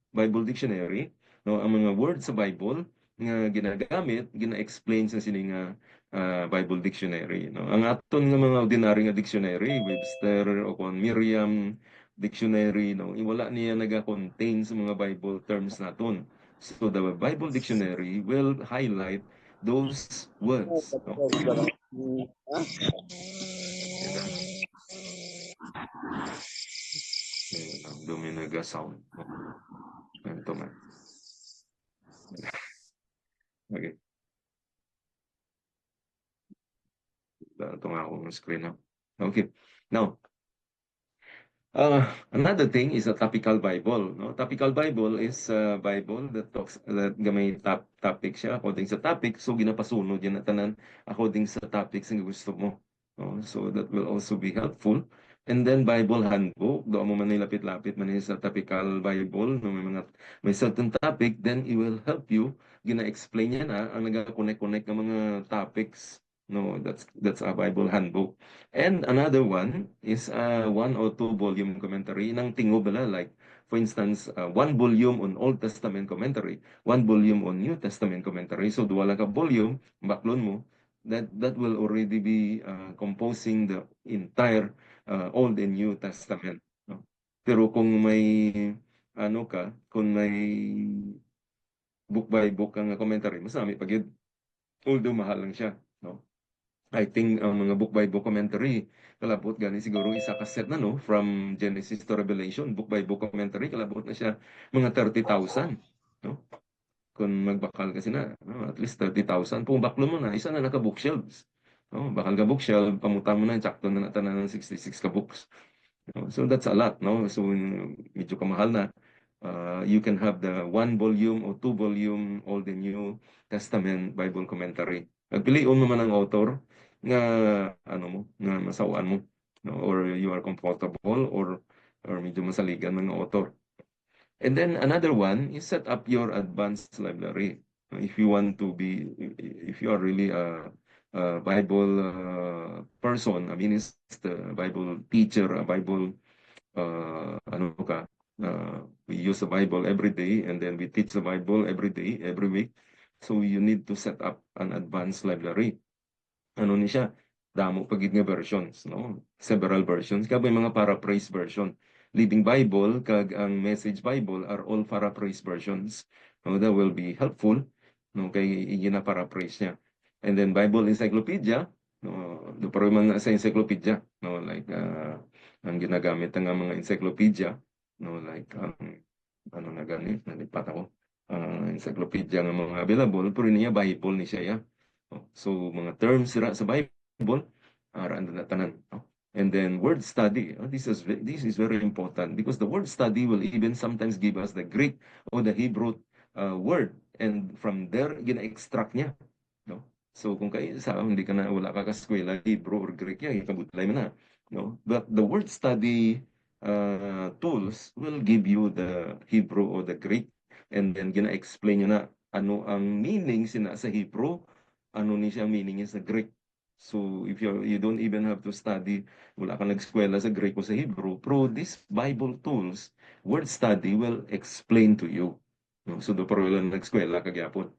Bible Dictionary, no, ang mga words sa Bible nga ginagamit, gina-explain sa sini nga Bible Dictionary. No? Ang aton nga mga ordinary nga dictionary, Webster o kung Merriam Dictionary, no, wala niya naga-contain sa mga Bible terms naton. So the Bible Dictionary will highlight those words. No? Ang dumi naga-sound. No? Ito man. Okay. Ito nga akong screen. No? Okay. Now, Another thing is a topical Bible. No, topical Bible is a Bible that talks that gamay topic siya according sa topic. So ginapasunod yan na tanan according sa topics nga gusto mo. No? So that will also be helpful. And then Bible handbook, do mo man nilapit-lapit man sa topical Bible, no, may certain topic, then it will help you gina-explain niya na ang naga-connect-connect ng mga topics. No, that's a Bible handbook. And another one is a 1 or 2 volume commentary ng tingo bala. Like, for instance, 1 volume on Old Testament commentary, 1 volume on New Testament commentary. So, duwala ka volume, baklon mo, that will already be composing the entire Old and New Testament. No? Pero kung may, ano ka, kung may book by book ang commentary, masami pag yun, although mahal lang siya. No? I think ang mga book by book commentary, kalabot gani siguro isa ka set na no, from Genesis to Revelation, book by book commentary, kalabot na siya mga 30,000. No? Kung magbakal kasi na, no? At least 30,000. Kung baklo mo na, isa na naka bookshelves. No? Bakal ka bookshelf, pamutang mo na, tsakto na natanan ng 66 ka books. No? So that's a lot. No? So medyo kamahal na. You can have the 1 volume or 2 volume Old and New Testament Bible commentary. Pagpiliun mo man ang author nga ano mo, nga masawaan mo, no? Or you are comfortable or medyo masaligan mga author. And then another one is set up your advanced library. If you want to be, if you are really a Bible person, a minister, a Bible teacher, a Bible ano ka, we use the Bible every day and then we teach the Bible every day, every week. So you need to set up an advanced library. Ano ni siya? Damo pagid nga versions, no? Several versions. Kabay mga paraphrase version. Living Bible kag ang Message Bible are all paraphrase versions. No, that will be helpful, no, kay igina paraphrase niya. And then Bible Encyclopedia, no, do pero mga sa encyclopedia, no, like ang ginagamit ng mga encyclopedia, no, like ano na ganit, nalipat ako. Encyclopedia ng mga available, pero niya Bible ni siya, ya. So, mga terms sira sa Bible, araan na tanan. And then word study. This is very important because the word study will even sometimes give us the Greek or the Hebrew word. And from there, gina-extract niya. No? So, kung kayo sa hindi ka na, wala ka kaskwela, Hebrew or Greek, yan, ikabutlay mo na. No? But the word study tools will give you the Hebrew or the Greek and then gina-explain nyo na ano ang meaning sina sa Hebrew, ano ni siya meaning niya sa Greek. So if you don't even have to study, wala kang nag-eskwela sa Greek o sa Hebrew, pero these Bible tools, word study will explain to you. No? So do pero lang nag-eskwela kagyapon.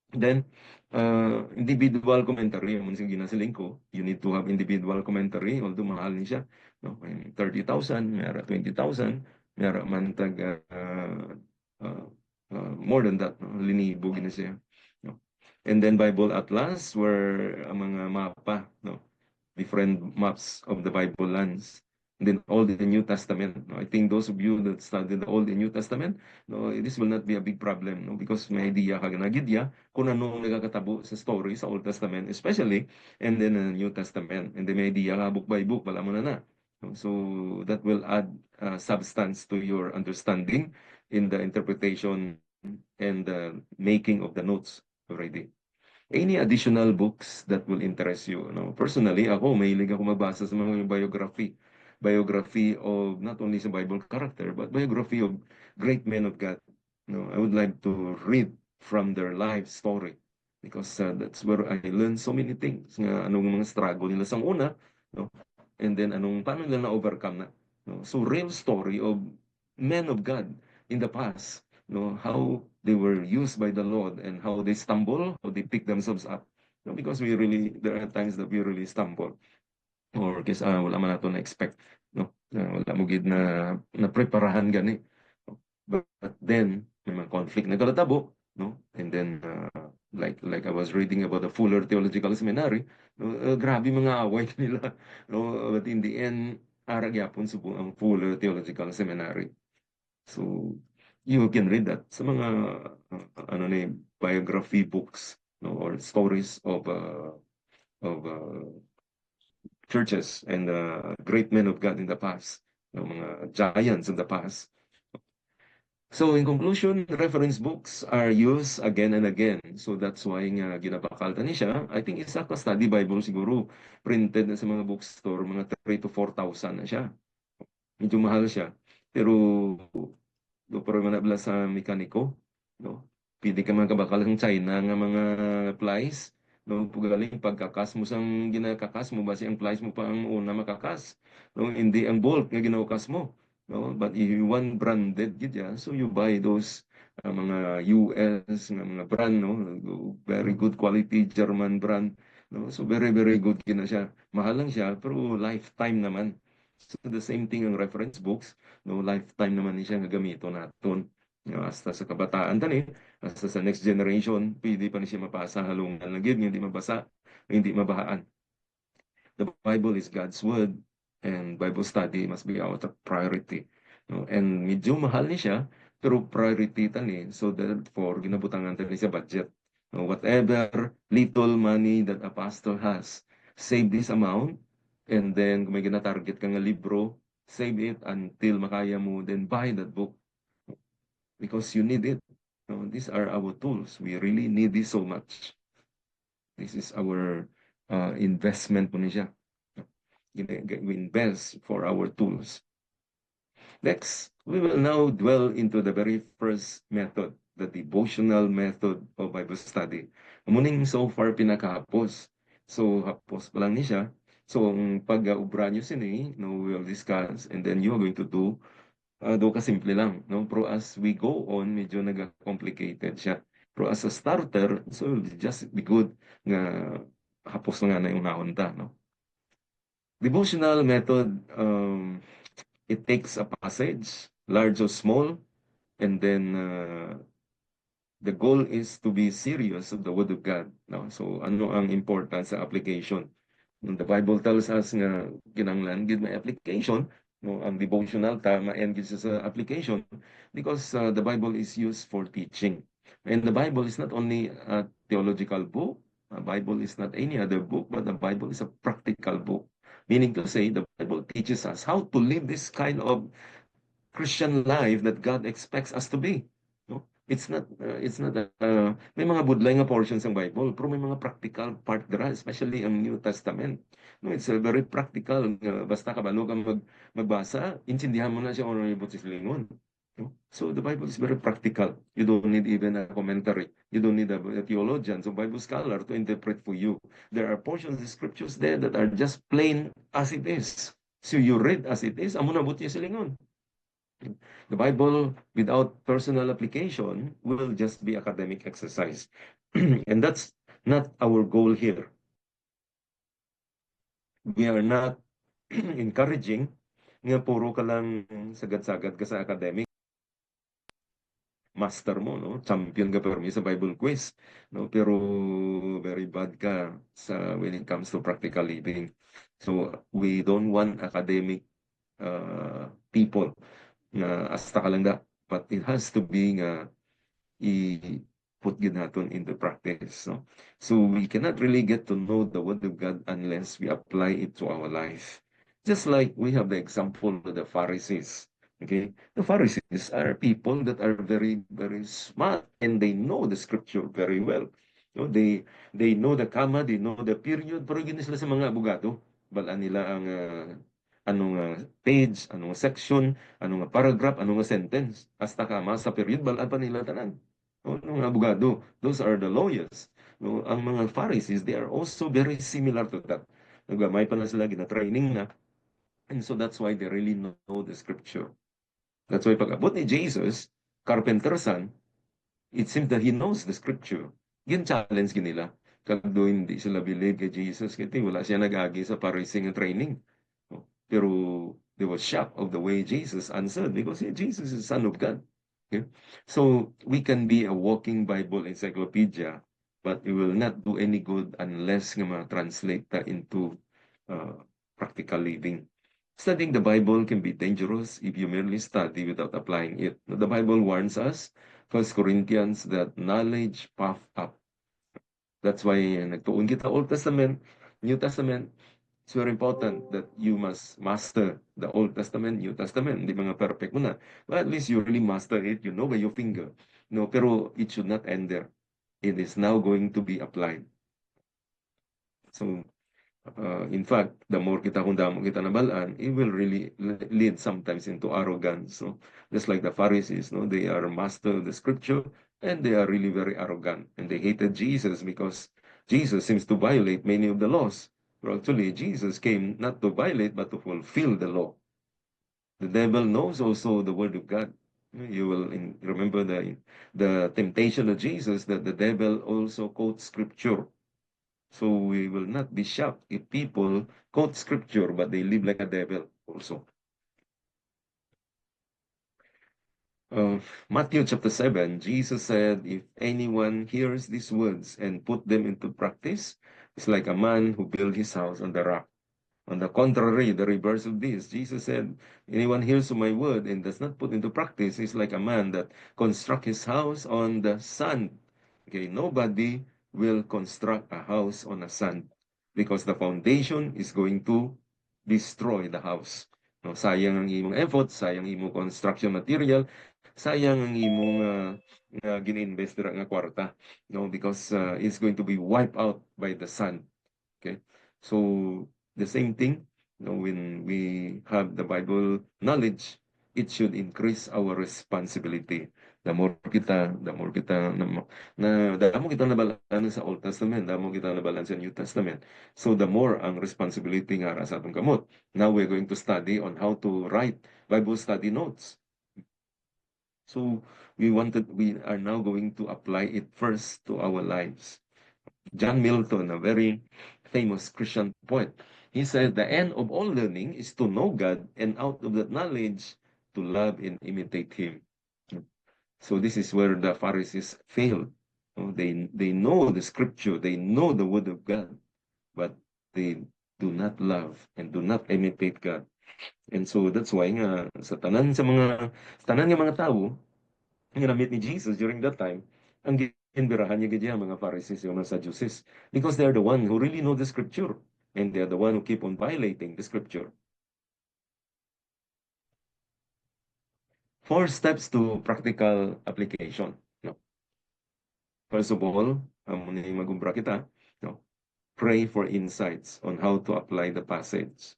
Then individual commentary, mo sige ginasiling ko, you need to have individual commentary, although mahal ni siya. No? 30,000, mayara 20,000, mayara man tag more than that, no? Linibo gina siya. No? And then Bible Atlas, where ang mga mapa, no? Different maps of the Bible lands. And then Old and New Testament. No? I think those of you that study the Old and New Testament, no, this will not be a big problem, no? Because may idea ka na gidya kung ano nagkakatabo sa story sa Old Testament, especially, and then the New Testament. And then may idea ka book by book, wala mo na na. No? So that will add substance to your understanding in the interpretation and the making of the notes already. Any additional books that will interest you? No? Personally, ako, mahilig ako magbasa sa mga biography. Biography of not only sa Bible character, but biography of great men of God. No, I would like to read from their life story because that's where I learned so many things. Nga, anong mga struggle nila sa una, no? And then paano nila na-overcome na. No? So real story of men of God in the past. No, how they were used by the Lord and how they stumble, how they pick themselves up. No, because there are times that we really stumble. Or kasi wala man nato na-expect. No? Wala mo gid na preparahan gani. But then, may mga conflict na kalatabo. No? And then, like I was reading about the Fuller Theological Seminary, no? Grabe mga away nila. No? But in the end, ara gyapon subo ang Fuller Theological Seminary. So, you can read that sa mga ano ni biography books, no, or stories of churches and great men of God in the past. ng mga giants of the past. So in conclusion, reference books are used again and again. So that's why nga ginabakalta ni siya. I think isa ka study Bible siguro printed na sa mga bookstore, mga 3 to 4,000 na siya. Medyo mahal siya. Pero do pero manabla sa mekaniko, no? Pili ka man kabakal ng China nga mga plies, no? Pugaling pagkakas mo sang ginakakas mo basi ang plies mo pa ang una makakas, no? Hindi ang bolt nga ginukas mo, no? But if you want branded gid ya, so you buy those mga US nga mga brand, no? Very good quality German brand, no? So very good kina siya. Mahal lang siya pero lifetime naman. So the same thing ang reference books, no, lifetime naman ni siya nga gamiton naton. Hasta sa kabataan tani, hasta sa next generation, pwede pa ni siya mapasa halungan lang gid hindi mabasa, hindi mabahaan. The Bible is God's word and Bible study must be our top priority. No? And medyo mahal ni siya, pero priority tani. So therefore, ginabutangan tani sa budget. No? Whatever little money that a pastor has, save this amount, and then kung may gina-target ka nga libro, save it until makaya mo, then buy that book because you need it. No? These are our tools. We really need this so much. This is our investment po niya. We invest for our tools. Next, we will now dwell into the very first method, the devotional method of Bible study. Muning so far pinakahapos. So, hapos pa lang niya. So, ang pag-ubra nyo sini, no, we will discuss and then you are going to do kasimple lang. No? Pero as we go on, medyo nag-complicated siya. Pero as a starter, so it will just be good nga hapos na nga na yung naunta. No? Devotional method, it takes a passage, large or small, and then the goal is to be serious of the Word of God. No? So ano ang importance sa application? The Bible tells us nga kinanglan gid may application, no? Ang devotional tama and gid sa application because the Bible is used for teaching. And the Bible is not only a theological book, the Bible is not any other book, but the Bible is a practical book. Meaning to say, the Bible teaches us how to live this kind of Christian life that God expects us to be. No? It's not may mga budlay nga portions ng Bible, pero may mga practical part dira, especially ang New Testament. No, it's a very practical. Basta kabalo ka magbasa, intindihan mo na siya kung ano yung lingon. No? So the Bible is very practical. You don't need even a commentary. You don't need a theologian, so Bible scholar to interpret for you. There are portions of the scriptures there that are just plain as it is. So you read as it is, amo na buti silingon. The Bible without personal application will just be academic exercise. And that's not our goal here. We are not encouraging nga puro ka lang sagad-sagad ka sa academic. Master mo, no? Champion ka permi sa Bible quiz, no? Pero very bad ka sa when it comes to practical living. So we don't want academic people na asta ka lang da. But it has to be nga i-put yun natin into practice. No? So we cannot really get to know the Word of God unless we apply it to our life. Just like we have the example of the Pharisees. Okay, the Pharisees are people that are very smart and they know the scripture very well. No, they know the comma, they know the period, pero yun sila sa mga abogado. Balaan nila ang anong page, anong section, anong paragraph, anong sentence. Hasta kama sa period, balaan pa nila tanan. No, mga abogado, those are the lawyers. No, ang mga Pharisees, they are also very similar to that. Naggamay pa na sila, gina-training na. And so that's why they really know the scripture. That's why pag abot ni Jesus, carpenter's son, it seems that he knows the scripture. Yun challenge nila. Kado hindi sila believe kay Jesus, kasi wala siya nag-agi sa parising training. No? Pero they were shocked of the way Jesus answered because Jesus is Son of God. Okay? So we can be a walking Bible encyclopedia, but it will not do any good unless nga ma-translate that into practical living. Studying the Bible can be dangerous if you merely study without applying it. The Bible warns us, 1 Corinthians, that knowledge puff up. That's why nagtuon kita Old Testament, New Testament, It's very important that you must master the Old Testament, New Testament. Di mga perfect mo na. But at least you really master it. You know by your finger. No, pero it should not end there. It is now going to be applied. So, in fact, the more kita kung damo kita nabalaan, it will really lead sometimes into arrogance. No? Just like the Pharisees, no? They are master of the scripture and they are really very arrogant. And they hated Jesus because Jesus seems to violate many of the laws. But actually, Jesus came not to violate, but to fulfill the law. The devil knows also the word of God. You will remember the temptation of Jesus that the devil also quotes scripture. So we will not be shocked if people quote scripture, but they live like a devil also. Matthew chapter 7, Jesus said, if anyone hears these words and put them into practice, it's like a man who built his house on the rock. On the contrary, the reverse of this, Jesus said, anyone hears my word and does not put into practice is like a man that construct his house on the sand. Okay, nobody will construct a house on a sand because the foundation is going to destroy the house. No, sayang ang imong effort, sayang imong construction material, sayang ang imong gin-invest nga kwarta, no, because it's going to be wiped out by the sun. Okay, so the same thing, when we have the Bible knowledge, it should increase our responsibility. The more kita damo kita nabalaan sa Old Testament, damo kita nabalaan sa New Testament. So the more ang responsibility nga ra sa atong kamot. Now we're going to study on how to write Bible study notes. So we are now going to apply it first to our lives. John Milton, a very famous Christian poet, he said, the end of all learning is to know God, and out of that knowledge, to love and imitate Him. So this is where the Pharisees failed. They know the scripture, they know the word of God, but they do not love and do not imitate God. And so that's why nga sa tanan nga mga tao ginamit ni Jesus during that time, ang ginbirahan niya gid mga Pharisees yung mga Sadducees because they are the one who really know the scripture and they are the one who keep on violating the scripture. 4 steps to practical application. No? First of all, muna yung magumbra kita, no? Pray for insights on how to apply the passage.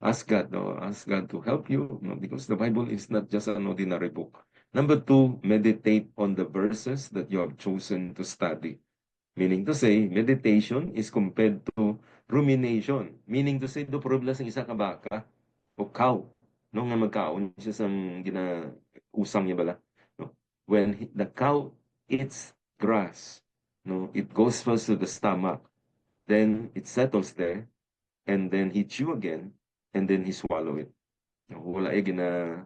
Ask God, no? Ask God to help you, no? Because the Bible is not just an ordinary book. Number 2, meditate on the verses that you have chosen to study. Meaning to say, meditation is compared to rumination. Meaning to say, do probably sa isa ka baka o cow. No, nga magkaon siya sa usang niya bala. No? When the cow eats grass, no, it goes first to the stomach, then it settles there, and then he chew again, and then he swallow it. No, wala gina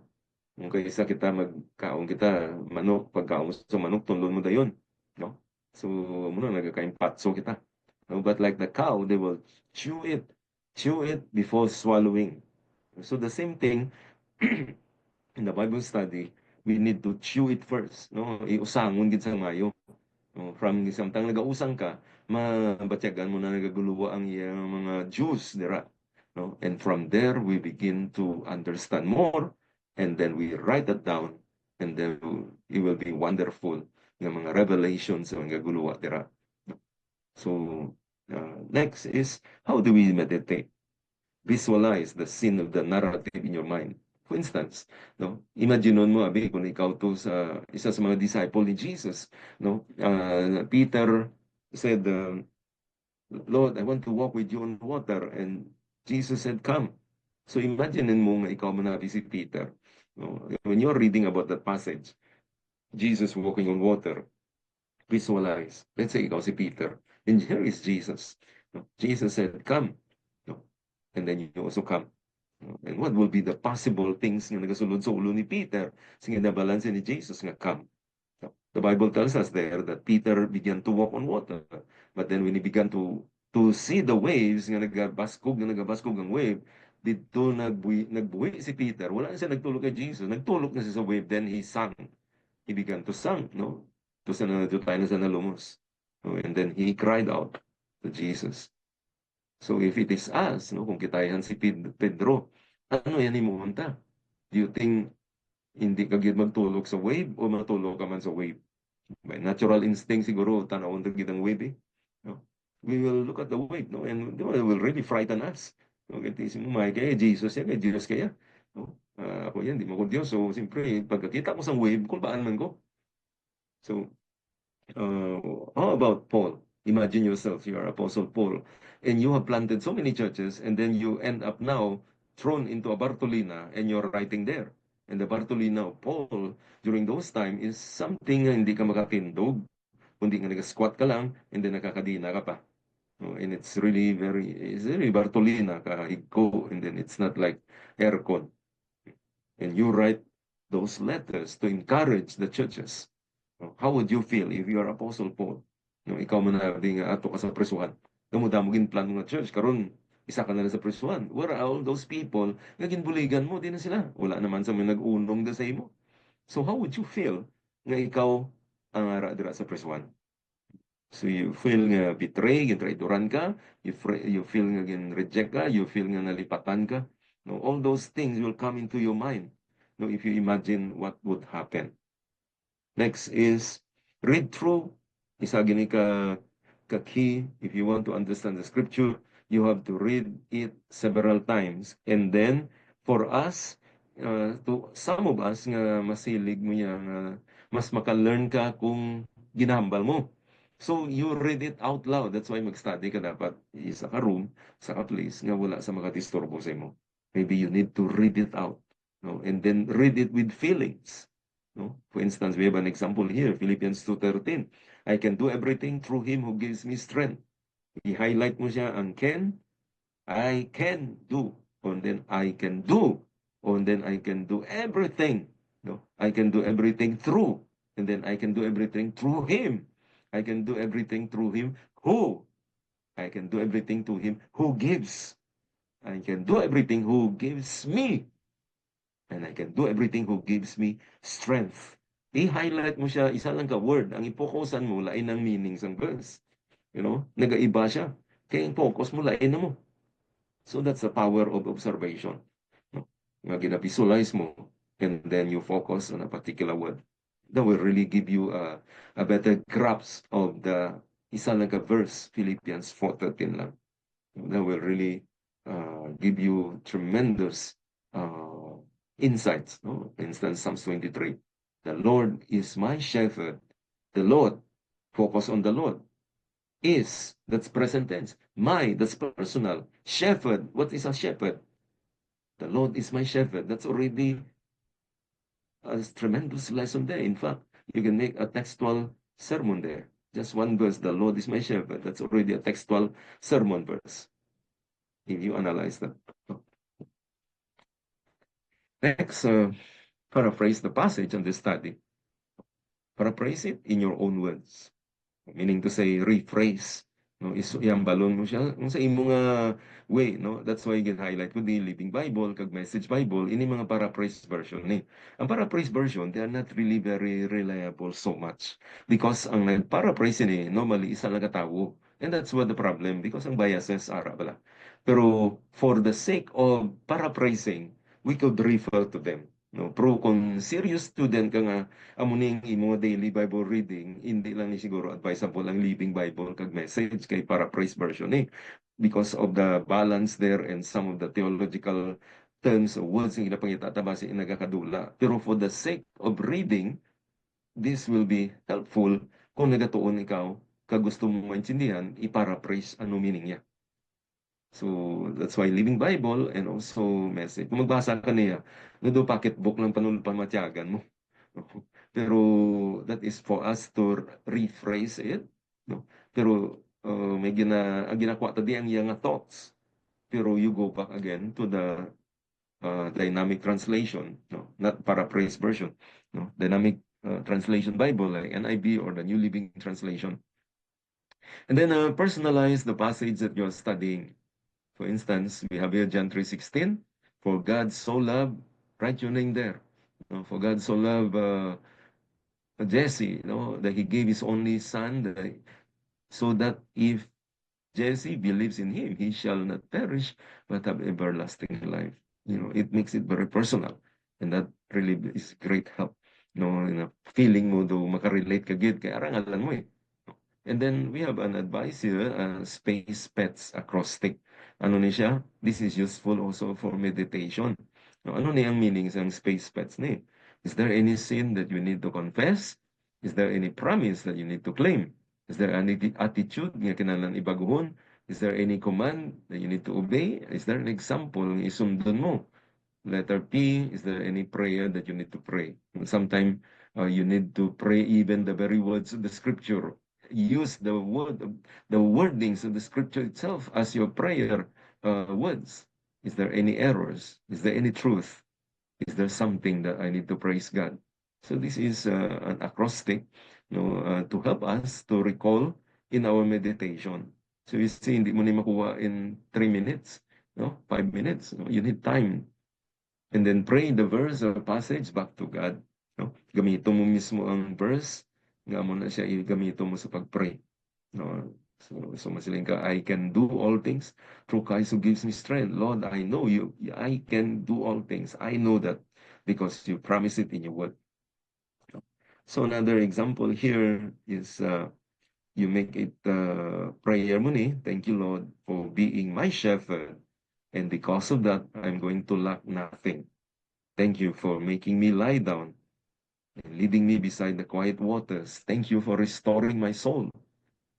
kung kaysa kita magkaon kita manok, pagkaon mo sa manok, tunlon mo dayon. No? So, muna nagkakain patso kita. No? But like the cow, they will chew it before swallowing. So the same thing, in the Bible study, we need to chew it first. No? Iusangon gid sa mayo. No? From samtang nagausang ka, mabatyagan mo na nagaguluwa ang iyang mga juice, dira. No? And from there, we begin to understand more, and then we write it down, and then it will be wonderful ng mga revelations sa mga guluwa, dira. So, next is, how do we meditate? Visualize the scene of the narrative in your mind. For instance, no, imagine mo abi kung ikaw to sa isa sa mga disciple ni Jesus, no? Peter said, Lord, I want to walk with you on water, and Jesus said, come. So imagine mo nga ikaw manabi si Peter. No? When you're reading about that passage, Jesus walking on water, visualize. Let's say ikaw si Peter, and here is Jesus. No? Jesus said, come. No? And then you also come. No? And what will be the possible things nga nagasulod sa ulo ni Peter sa ginabalanse ni Jesus nga come? No? The Bible tells us there that Peter began to walk on water. But then when he began to see the waves nga nagabaskog ang wave, dito nagbuwi si Peter. Wala na siya nagtulog kay Jesus. Nagtulog na siya sa wave. Then he sang. He began to sing, no? Tayo na sa nalumos. No? And then he cried out to Jesus. So if it is us, no, kung kitayan si Pedro, ano yan imuhunta? Do you think hindi ka gid magtulog sa wave o matulog ka man sa wave? By natural instinct siguro, tanawon to gid ang wave eh. No? We will look at the wave, no? And it will really frighten us. No? Kaya isip mo, kaya Jesus yan, kaya Jesus kaya. No? Ako yan, di mo ko Diyos. So, siyempre, pagkakita ko sa wave, kulbaan man ko. So, how about Paul? Imagine yourself, you are Apostle Paul, and you have planted so many churches, and then you end up now thrown into a Bartolina, and you're writing there. And the Bartolina of Paul during those time is something na hindi ka makatindog, kundi nga nag-squat ka lang, and then nakakadina ka pa. And it's really Bartolina ka higko, and then it's not like aircon. And you write those letters to encourage the churches. How would you feel if you are Apostle Paul? No, ikaw man na di nga ato ka sa presuhan. Damog-damogin plano nga church karon isa ka na lang sa presuhan. Where are all those people nga ginbuligan mo? Di na sila. Wala naman sa mga nag-unong da sa imo. So how would you feel nga ikaw ang ara dira sa presuhan? So you feel nga betray, gintraidoran ka, you feel nga gin-reject ka, you feel nga nalipatan ka. No, all those things will come into your mind. No, if you imagine what would happen. Next is read through. Isa gini ka key. If you want to understand the scripture, you have to read it several times. And then, for us, to some of us nga masilig mo yan, mas maka-learn ka kung ginahambal mo. So, you read it out loud. That's why mag-study ka dapat sa ka room, sa ka place, nga wala sa makatistorbo sa imo. Maybe you need to read it out. No? And then read it with feelings. No? For instance, we have an example here, Philippians 2:13. I can do everything through Him who gives me strength. I-highlight mo siya ang can, I can do. And then I can do. And then I can do everything. No? I can do everything through. And then I can do everything through Him. I can do everything through Him who. I can do everything to Him who gives. I can do everything who gives me. And I can do everything who gives me strength. I-highlight mo siya, isa lang ka word. Ang ipokusan mo, lain ang meaning ng verse. You know, nagaiba siya. Kaya yung focus mo, lain na mo. So that's the power of observation. No? Nga ginavisualize mo, and then you focus on a particular word. That will really give you a better grasp of the isa lang ka verse, Philippians 4:13 lang. That will really give you tremendous insights. No? For instance, Psalms 23. The Lord is my shepherd. The Lord, focus on the Lord, is, that's present tense. My, that's personal. Shepherd, what is a shepherd? The Lord is my shepherd. That's already a tremendous lesson there. In fact, you can make a textual sermon there. Just one verse, the Lord is my shepherd. That's already a textual sermon verse. If you analyze that. Next, paraphrase the passage on this study. Paraphrase it in your own words. Meaning to say, rephrase. No, yung balon mo siya kung sa imo nga way, no? That's why gin-highlight ko di Living Bible kag Message Bible ini mga paraphrase version ni. Ang paraphrase version, they are not really very reliable so much because ang nag-paraphrase ni normally isa lang katawo. And that's what the problem because ang biases ara bala. Pero for the sake of paraphrasing, we could refer to them. No, pero kung serious student ka nga amuning imo daily Bible reading, hindi lang ni siguro advisable ang Living Bible kag Message kay paraphrase version eh. Because of the balance there and some of the theological terms or words nga pangitatabas in nagakadula. Pero for the sake of reading, this will be helpful kung nagatuon ikaw kag gusto mo maintindihan, i-paraphrase ano meaning niya. So that's why Living Bible and also Message. Kung magbasa ka niya, do pocketbook lang pamatyagan mo. Pero that is for us to rephrase it. No? Pero ang ginakuha tadi ang iyang thoughts. Pero you go back again to the dynamic translation, no? Not paraphrase version. No? Dynamic translation Bible like NIV or the New Living Translation. And then personalize the passage that you're studying. For instance, we have here John 3:16. For God so loved, write your name there. No? For God so loved Jesse, that he gave his only son, so that if Jesse believes in him, he shall not perish, but have everlasting life. It makes it very personal. And that really is great help. Feeling mo do makarelate ka gid kay arangalan mo eh. And then we have an advice here, space pets acrostic. Ano ni siya? This is useful also for meditation. Ano ni ang meaning ng space pets ni? Is there any sin that you need to confess? Is there any promise that you need to claim? Is there any attitude nga kinahanglan ibaguhon? Is there any command that you need to obey? Is there an example nga isundon mo? Letter P, is there any prayer that you need to pray? Sometimes you need to pray even the very words of the scripture. Use the wordings of the scripture itself as your prayer words. Is there any errors? Is there any truth? Is there something that I need to praise God? So this is an acrostic, to help us to recall in our meditation. So you see, hindi mo ni makuha in 3 minutes, 5 minutes. You need time. And then pray the verse or passage back to God. Gamito mo mismo ang verse, nga mo na siya igamito mo sa pag-pray. So masiling ka, I can do all things through Christ who gives me strength. Lord, I know you. I can do all things. I know that because you promise it in your word. So another example here is you make it prayer mo ni, thank you Lord for being my shepherd. And because of that, I'm going to lack nothing. Thank you for making me lie down and leading me beside the quiet waters. Thank you for restoring my soul.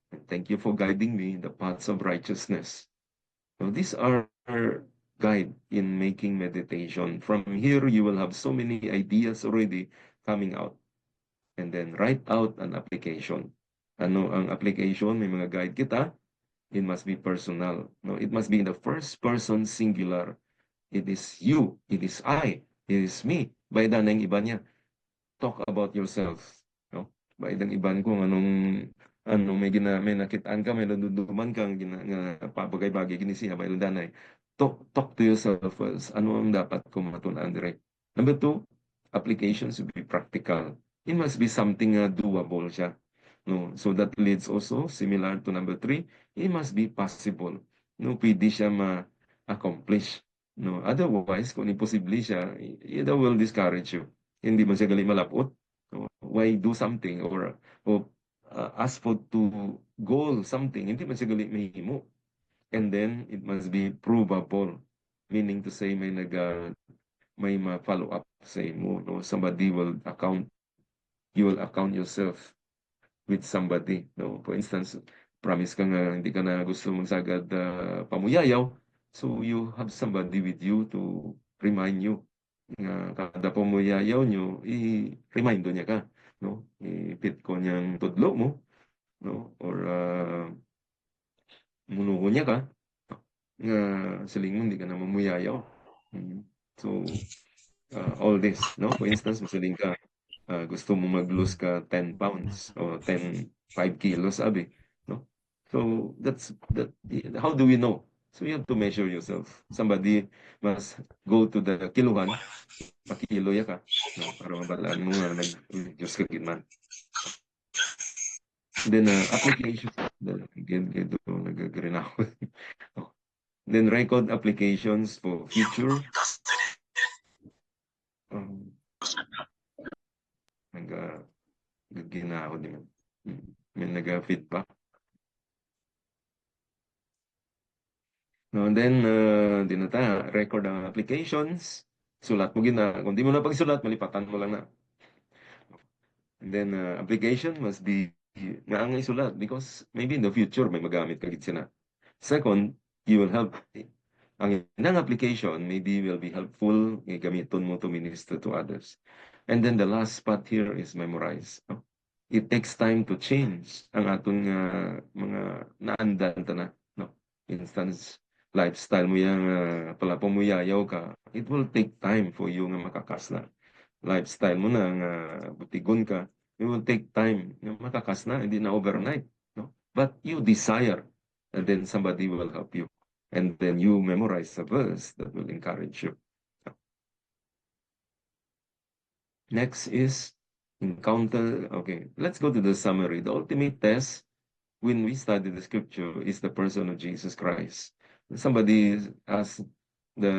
And thank you for guiding me in the paths of righteousness. Now, these are guide in making meditation. From here, you will have so many ideas already coming out. And then write out an application. Ano ang application? May mga guide kita. It must be personal. No, it must be in the first person singular. It is you. It is I. It is me. Bayda na yung iba niya. Talk about yourself. Baydang iban kung may nakitaan ka, may naduduman kang nga pabagay-bagay gini siya, may danay. Talk to yourself first. Ano ang dapat kong matunan direct? Number two, applications should be practical. It must be something doable siya. No? So that leads also, similar to number three, it must be possible. No, pwede siya ma-accomplish. No? Otherwise, kung imposible siya, it will discourage you. Hindi man siya gali malapot. Why do something or ask for to goal something, hindi man siya gali mahimo. And then it must be provable, meaning to say may ma-follow up sa imo, no? You will account yourself with somebody, no? For instance, promise ka nga hindi ka na gusto mong sagad pamuyayaw, so you have somebody with you to remind you nga kada pamuyayaw nyo, i-remind niya ka, no? I-fit ko niyang tudlo mo, no? Or munuho niya ka, nga siling mo, hindi ka na mamuyayaw. So, all this, no? For instance, masiling ka, gusto mo mag-lose ka 10 pounds o 5 kilos, sabi, no? So, how do we know? So, you have to measure yourself. Somebody must go to the kiluhan, pakilo ya ka, no? Para mabalaan mo nga, nag-reduce ka man. Then, application, again, nag-agree na ako. Then record applications for future. Nag-gina ako din. May nag-feedback. No, and then, record ang applications. Sulat mo gina. Kung di mo na pagsulat, malipatan mo lang na. And then, application must be nga ang isulat because maybe in the future may magamit ka gid sina. Second, you will help. Ang inang application maybe will be helpful, gamiton mo to minister to others. And then the last part here is memorize. No? It takes time to change ang atong mga naandan na. No? Instance, lifestyle mo yang pala pumuyayaw ka, it will take time for you nga makakas na. Lifestyle mo na nga butigon ka, it will take time nga makakas na, hindi na overnight. No? But you desire, and then somebody will help you. And then you memorize a verse that will encourage you. Next is encounter. Okay, let's go to the summary. The ultimate test when we study the scripture is the person of Jesus Christ. Somebody asked the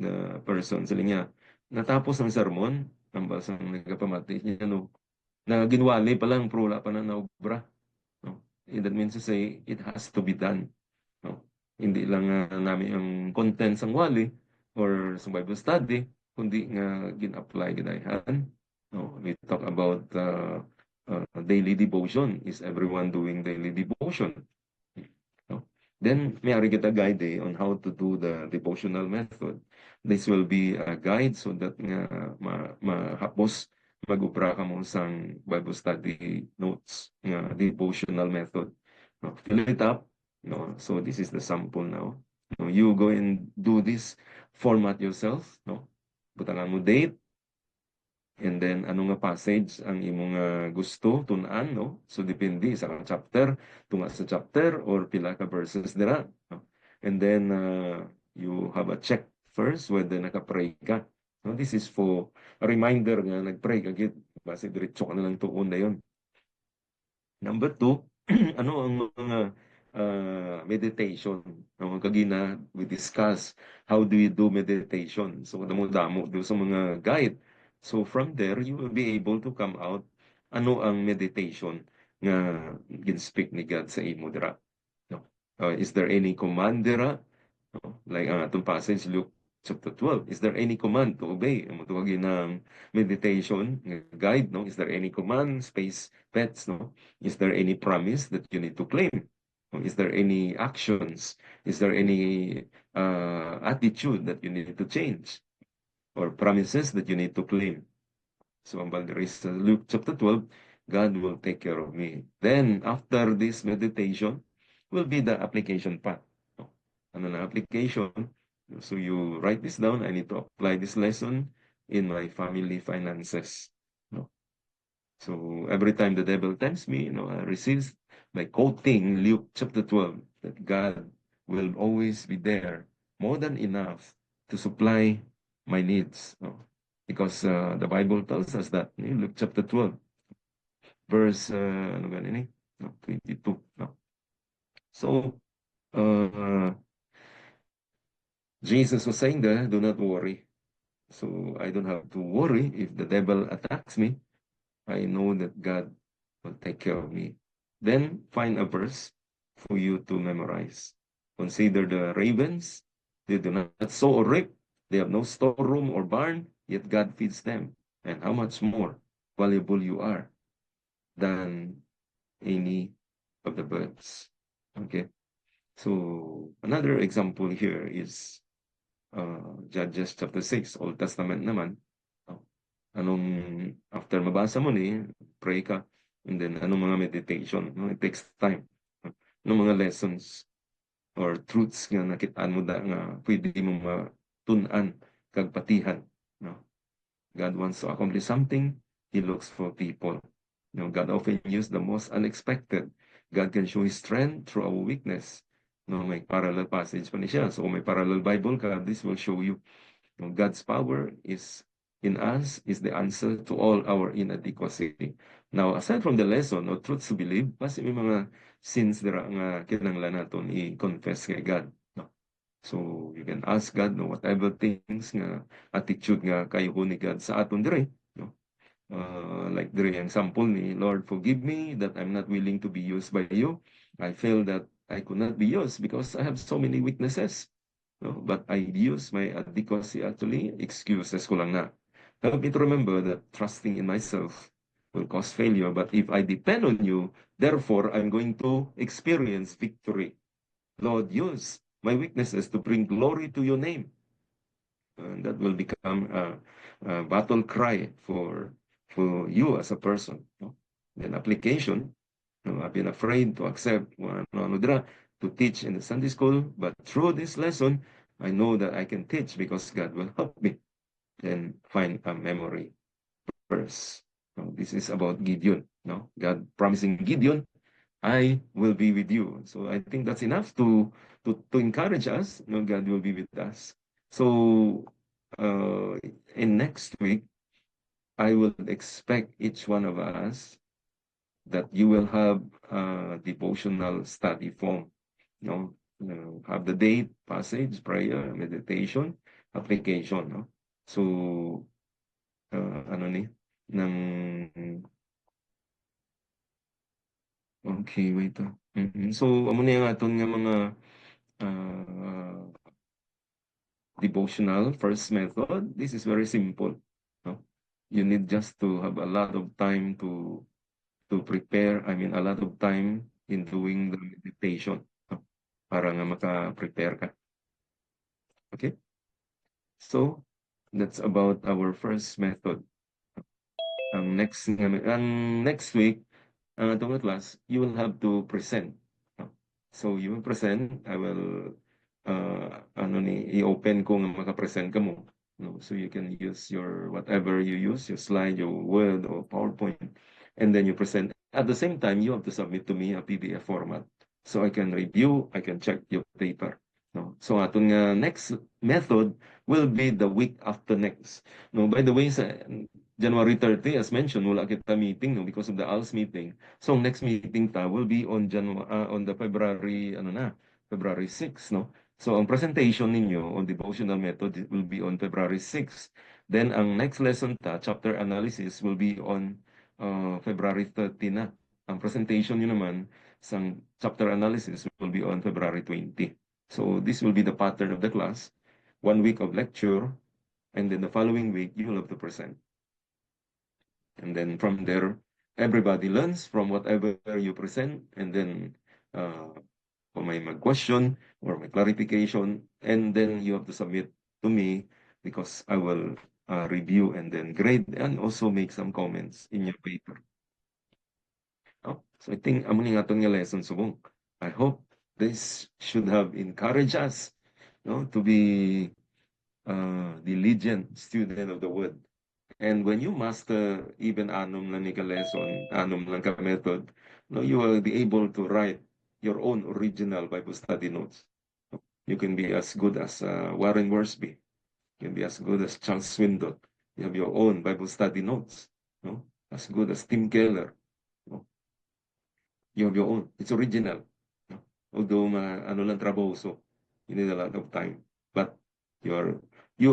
the person, sila niya, natapos ng sermon, ang basang nagkapamati niya, no, na ginwali pa lang, pero wala pa na naubra. No? That means to say, it has to be done. No? Hindi lang namin ang content ng wali or sa Bible study, kundi nga gin-apply ginayan. No? We talk about daily devotion. Is everyone doing daily devotion? No? Then, may ari kita guide on how to do the devotional method. This will be a guide so that nga mahapos mag-ubra ka mo sang Bible study notes nga devotional method. No? Fill it up. No? So this is the sample now. No? You go and do this format yourself. No? Butangan mo date, and then ano nga passage ang imong gusto tun-an, no? So depende sa chapter, tunga sa chapter or pila ka verses dira, no? And then you have a check first whether naka-pray ka. No, this is for a reminder nga nag-pray ka gid, base diretso ka na lang tuon dayon. Number two, ano ang mga meditation. No? Kagina, we discuss how do you do meditation. So, damo-damo do sa mga guide. So, from there, you will be able to come out ano ang meditation nga gin-speak ni God sa imo dira. No? Is there any command dira? No? Like atong passage, Luke chapter 12. Is there any command to obey? Amo tuwagin ng meditation guide, no? Is there any command, space, pets, no? Is there any promise that you need to claim? Is there any actions? Is there any attitude that you need to change? Or promises that you need to claim? So, ang is Luke chapter 12, God will take care of me. Then, after this meditation, will be the application part. Ano na application? So, you write this down. I need to apply this lesson in my family finances. No? So, every time the devil tempts me, I resist by quoting Luke chapter 12, that God will always be there, more than enough to supply my needs. No? Because the Bible tells us that in Luke chapter 12, verse ano ganun, no, 22. No? So, Jesus was saying there, do not worry. So I don't have to worry if the devil attacks me. I know that God will take care of me. Then find a verse for you to memorize. Consider the ravens. They do not sow or reap. They have no storeroom or barn, yet God feeds them. And how much more valuable you are than any of the birds. Okay. So another example here is Judges chapter 6, Old Testament naman. Anong, after mabasa mo ni, pray ka, and then anong mga meditation, no? It takes time. Anong mga lessons or truths nga nakitaan mo da nga pwede mo matun-an kag patihan. No? God wants to accomplish something, He looks for people. God often uses the most unexpected. God can show His strength through our weakness. No, may parallel passage pa niya. So may parallel Bible ka, this will show you. God's power is in us, is the answer to all our inadequacy. Now, aside from the lesson or truths to believe, kasi may mga sins dira nga kinahanglan naton i-confess kay God. No? So you can ask God, no, whatever things nga attitude nga kayo ni God sa aton dire. No? Like the example ni, Lord, forgive me that I'm not willing to be used by you. I feel that I could not be used because I have so many weaknesses. No? But I use my adequacy actually, excuses ko lang na. Help me to remember that trusting in myself will cause failure. But if I depend on you, therefore, I'm going to experience victory. Lord, use my weaknesses to bring glory to your name. And that will become a battle cry for you as a person. No? Then application, I've been afraid to accept to teach in the Sunday school, but through this lesson, I know that I can teach because God will help me. Then find a memory verse. This is about Gideon. No? God promising Gideon, I will be with you. So I think that's enough to encourage us. God will be with us. So in next week, I will expect each one of us that you will have devotional study form. No? Have the date, passage, prayer, meditation, application. No? So, ano ni? Ng, okay, wait. So, amo na yung aton nga mga uh, devotional first method. This is very simple. No? You need just to have a lot of time to prepare. I mean, a lot of time in doing the meditation. No? Para nga maka-prepare ka. Okay? So, that's about our first method. Ang next week, ang atong class, you will have to present. No? So, you will present. I will i-open ko nga maka-present ka mo. No? So, you can use your whatever you use, your slide, your Word, or PowerPoint, and then you present. At the same time, you have to submit to me a PDF format. So, I can review, I can check your paper. No? So, atong next method will be the week after next. No, by the way, sa January 30, as mentioned, wala kita meeting no, because of the ALS meeting. So next meeting ta will be on on the February February 6, no? So ang presentation ninyo on devotional method will be on February 6. Then ang next lesson ta, chapter analysis, will be on February 30 na. Ang presentation nyo naman sa chapter analysis will be on February 20. So this will be the pattern of the class. 1 week of lecture, and then the following week you will have to present. And then from there, everybody learns from whatever you present, and then kung may mag-question or may clarification, and then you have to submit to me because I will review and then grade and also make some comments in your paper. Oh, so I think amo ni aton nga lesson subong. I hope this should have encouraged us, no, to be diligent student of the word. And when you master even anom lang ni ka lesson, anom lang ka method, no, you will be able to write your own original Bible study notes. You can be as good as Warren Worsby. You can be as good as Charles Swindoll. You have your own Bible study notes. No? As good as Tim Keller. No? You have your own. It's original. No? Although ano lang trabahoso, you need a lot of time. But you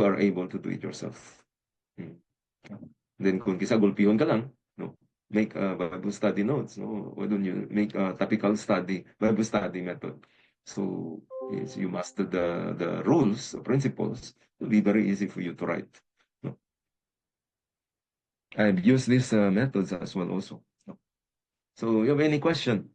are able to do it yourself. Then kung kisagulpihon ka lang, no, make a Bible study notes, no? Why don't you make a topical study, Bible study method? So yes, you master the rules, the principles, it'll be very easy for you to write. No? I've used these methods as well also. No? So you have any question?